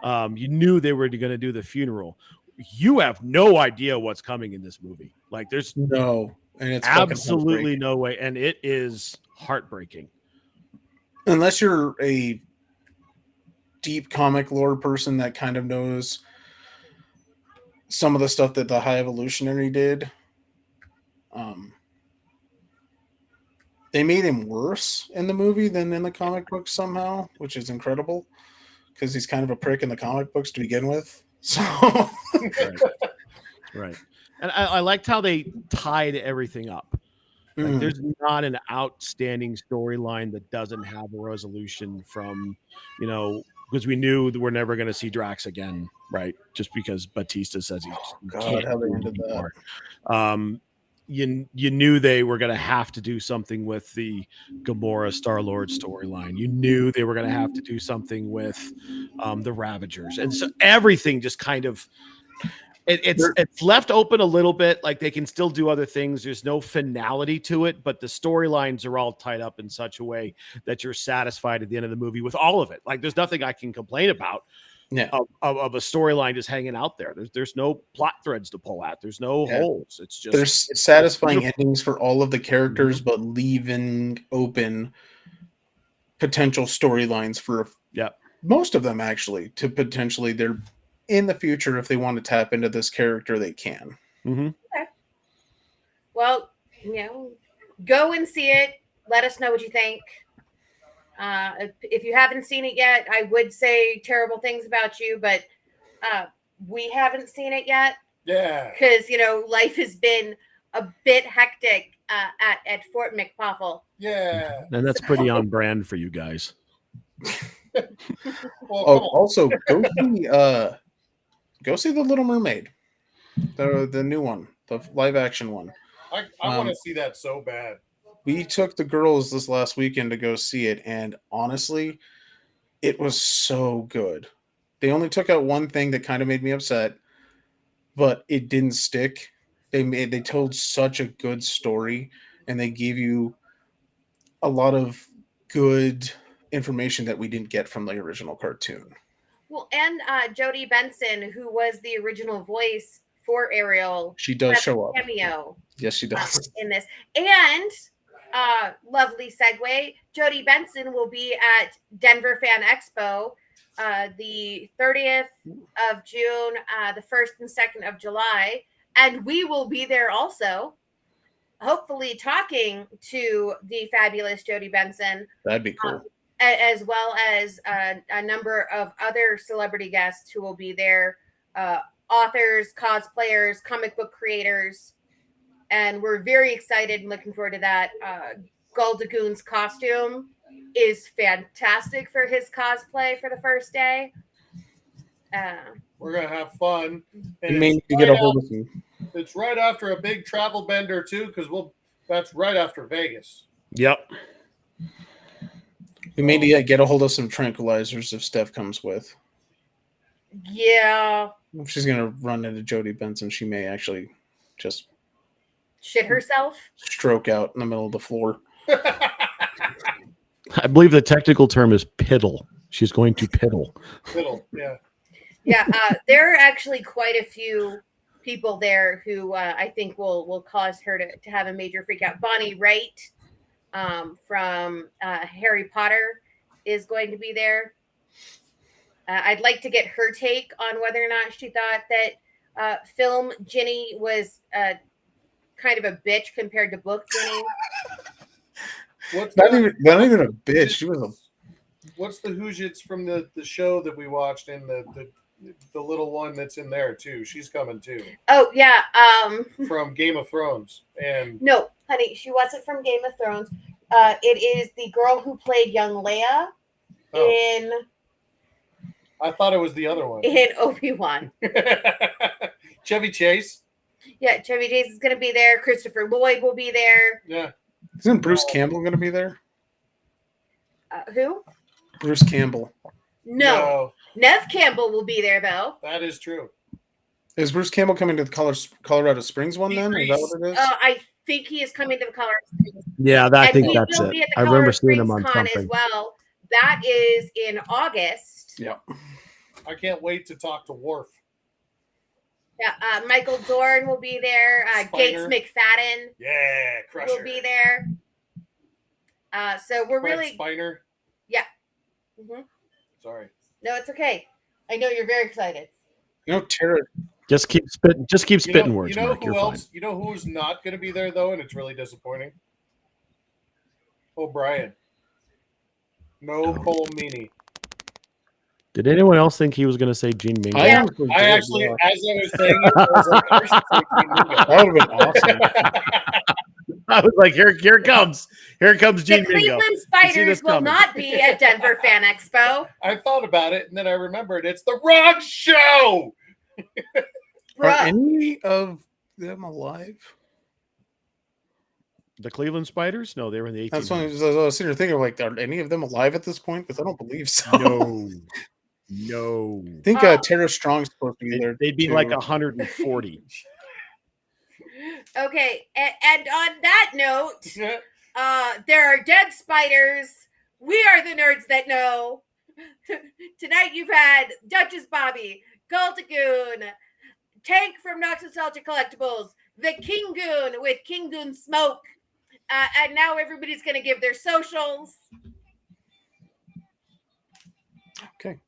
Speaker 3: You knew they were going to do the funeral. You have no idea what's coming in this movie. Like, there's
Speaker 4: no, and it's
Speaker 3: absolutely no way, and it is heartbreaking.
Speaker 4: Unless you're a deep comic lore person that kind of knows some of the stuff that the High Evolutionary did. They made him worse in the movie than in the comic books somehow, which is incredible because he's kind of a prick in the comic books to begin with. So
Speaker 3: right. And I liked how they tied everything up. Like, there's not an outstanding storyline that doesn't have a resolution from, because we knew that we're never going to see Drax again, right? Just because Batista says he can't
Speaker 4: how they
Speaker 3: do
Speaker 4: ended
Speaker 3: anymore.
Speaker 4: that.
Speaker 3: You knew they were going to have to do something with the Gamora Star-Lord storyline. You knew they were going to have to do something with the Ravagers, and so everything just kind of it's left open a little bit. Like, they can still do other things. There's no finality to it, but the storylines are all tied up in such a way that you're satisfied at the end of the movie with all of it. Like, there's nothing I can complain about. Of a storyline just hanging out there. There's no plot threads to pull at. There's no holes. It's just
Speaker 4: there's satisfying endings for all of the characters, but leaving open potential storylines for most of them, actually, to potentially they're in the future, if they want to tap into this character, they can.
Speaker 1: Okay. Well, go and see it. Let us know what you think. If you haven't seen it yet, I would say terrible things about you, but we haven't seen it yet.
Speaker 2: Yeah.
Speaker 1: Because, life has been a bit hectic at Fort McPuffle.
Speaker 2: Yeah.
Speaker 3: And that's pretty on brand for you guys.
Speaker 4: Also, go see The Little Mermaid, the new one, the live action one.
Speaker 2: I want to see that so bad.
Speaker 4: We took the girls this last weekend to go see it, and honestly, it was so good. They only took out one thing that kind of made me upset, but it didn't stick. They told such a good story, and they gave you a lot of good information that we didn't get from the original cartoon.
Speaker 1: Well, and Jodie Benson, who was the original voice for Ariel,
Speaker 4: she does show up.
Speaker 1: Cameo.
Speaker 4: Yes, she does
Speaker 1: in this. And lovely segue, Jodie Benson will be at Denver Fan Expo the 30th of June, the 1st and 2nd of July, and we will be there also, hopefully talking to the fabulous Jodie Benson.
Speaker 4: That'd be cool.
Speaker 1: As well as a number of other celebrity guests who will be there, authors, cosplayers, comic book creators, and we're very excited and looking forward to that. Gul Dagoon's costume is fantastic for his cosplay for the first day.
Speaker 2: We're going to have fun.
Speaker 4: And
Speaker 2: it's right after a big travel bender, too, because that's right after Vegas.
Speaker 3: Yep.
Speaker 4: We may need to get a hold of some tranquilizers if Steph comes with.
Speaker 1: Yeah.
Speaker 4: If she's going to run into Jodie Benson, she may actually just
Speaker 1: shit herself.
Speaker 4: Stroke out in the middle of the floor.
Speaker 3: I believe the technical term is piddle. She's going to piddle.
Speaker 2: Piddle, yeah.
Speaker 1: Yeah, there are actually quite a few people there who I think will cause her to have a major freak out. Bonnie Wright from Harry Potter is going to be there. I'd like to get her take on whether or not she thought that film Ginny was kind of a bitch compared to book Ginny.
Speaker 2: What's
Speaker 4: Not
Speaker 2: the
Speaker 4: even a bitch. She was a
Speaker 2: what's the Hoojits from the show that we watched and the little one that's in there too? She's coming too
Speaker 1: Oh yeah.
Speaker 2: from Game of Thrones. And
Speaker 1: No, honey, she wasn't from Game of Thrones. It is the girl who played young Leia in
Speaker 2: I thought it was the other one.
Speaker 1: in Obi-Wan.
Speaker 2: Chevy Chase.
Speaker 1: Yeah, Chevy Chase is going to be there. Christopher Lloyd will be there.
Speaker 2: Yeah.
Speaker 4: Isn't Bruce Campbell going to be there?
Speaker 1: Who?
Speaker 4: Bruce Campbell.
Speaker 1: No. Nev Campbell will be there, though.
Speaker 2: That is true.
Speaker 4: Is Bruce Campbell coming to the Colorado Springs one then? Is that what it is?
Speaker 1: I think he is coming to the Colorado Springs.
Speaker 3: Yeah, I
Speaker 1: And
Speaker 3: think
Speaker 1: he
Speaker 3: that's
Speaker 1: will
Speaker 3: it.
Speaker 1: be at the
Speaker 3: I remember
Speaker 1: Colorado
Speaker 3: seeing him
Speaker 1: Springs
Speaker 3: on
Speaker 1: Con
Speaker 3: something.
Speaker 1: as well. That is in August.
Speaker 4: Yeah.
Speaker 2: I can't wait to talk to Worf.
Speaker 1: Yeah, Michael Dorn will be there. Gates
Speaker 2: Spiner.
Speaker 1: McFadden
Speaker 2: Yeah, Crusher.
Speaker 1: will be there. So we're
Speaker 2: Brett
Speaker 1: really
Speaker 2: Spiner.
Speaker 1: Mhm.
Speaker 2: Sorry.
Speaker 1: No, it's okay. I know you're very excited.
Speaker 4: You know, Tara.
Speaker 3: Just keep spitting. Just keep
Speaker 2: You
Speaker 3: spitting
Speaker 2: know,
Speaker 3: words,
Speaker 2: you know
Speaker 3: Mark.
Speaker 2: who
Speaker 3: You're
Speaker 2: else?
Speaker 3: fine.
Speaker 2: You know who's not going to be there though, and it's really disappointing. O'Brien. No
Speaker 3: Oh.
Speaker 2: Cole Meany.
Speaker 3: Did anyone else think he was going to say Gene Mingo?
Speaker 4: I
Speaker 1: Yeah.
Speaker 4: honestly
Speaker 2: I
Speaker 4: did,
Speaker 2: actually,
Speaker 4: yeah.
Speaker 2: as I was saying it, I was like, I should say Gene Mingo.
Speaker 4: That would have been awesome.
Speaker 3: I was like, here it comes. Here comes Gene
Speaker 1: The
Speaker 3: Mingo.
Speaker 1: Cleveland
Speaker 3: You see
Speaker 1: Spiders
Speaker 3: this
Speaker 1: will
Speaker 3: coming.
Speaker 1: not be at Denver Fan Expo.
Speaker 2: I thought about it, and then I remembered it's the wrong show.
Speaker 4: Are
Speaker 1: Bruh.
Speaker 4: any of them alive?
Speaker 3: The Cleveland Spiders? No, they were in the 1800s.
Speaker 4: That's why I was sitting here thinking, like, are any of them alive at this point? Because I don't believe so.
Speaker 3: No.
Speaker 4: I think Tara Strong's supposed to be there.
Speaker 3: They'd be
Speaker 4: too.
Speaker 3: like 140.
Speaker 1: Okay, and on that note, there are dead spiders. We are the nerds that know. Tonight you've had Duchess Bobby, Galtagoon, Tank from Nox Nostalgia Collectibles, the King Goon with King Goon Smoke, and now everybody's going to give their socials.
Speaker 4: Okay.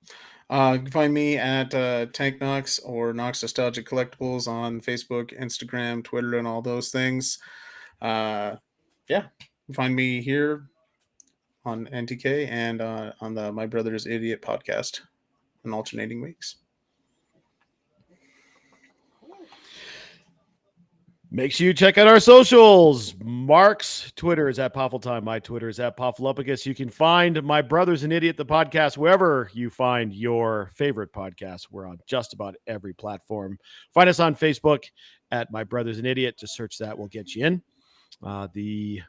Speaker 4: You can find me at Tank Nox or Nox Nostalgia Collectibles on Facebook, Instagram, Twitter, and all those things. Yeah. You can find me here on NTK and on the My Brother's Idiot podcast in alternating weeks.
Speaker 3: Make sure you check out our socials. Mark's Twitter is at Poffeltime. My Twitter is at Poffelupicus. You can find My Brother's an Idiot, the podcast, wherever you find your favorite podcast. We're on just about every platform. Find us on Facebook at My Brother's an Idiot. Just search that. We'll get you in. The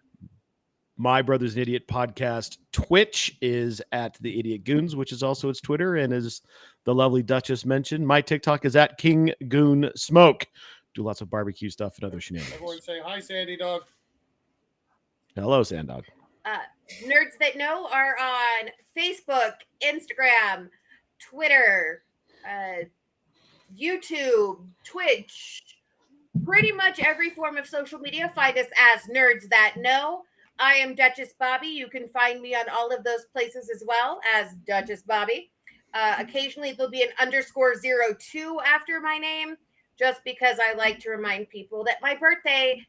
Speaker 3: My Brother's an Idiot podcast Twitch is at The Idiot Goons, which is also its Twitter, and as the lovely Duchess mentioned, my TikTok is at King Goon Smoke. Do lots of barbecue stuff and other shenanigans.
Speaker 2: Everyone say hi, Sandy Dog.
Speaker 3: Hello, Sandog.
Speaker 1: Nerds that know are on Facebook, Instagram, Twitter, YouTube, Twitch, pretty much every form of social media. Find us as Nerds That Know. I am Duchess Bobby. You can find me on all of those places as well as Duchess Bobby. Occasionally there'll be an _02 after my name, just because I like to remind people that my birthday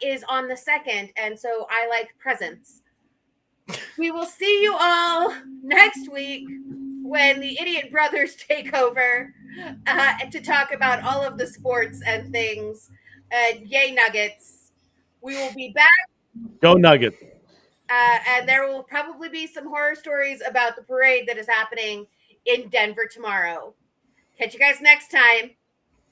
Speaker 1: is on the 2nd, and so I like presents. We will see you all next week when the Idiot Brothers take over to talk about all of the sports and things. Yay Nuggets. We will be back.
Speaker 3: Go Nugget.
Speaker 1: And there will probably be some horror stories about the parade that is happening in Denver tomorrow. Catch you guys next time.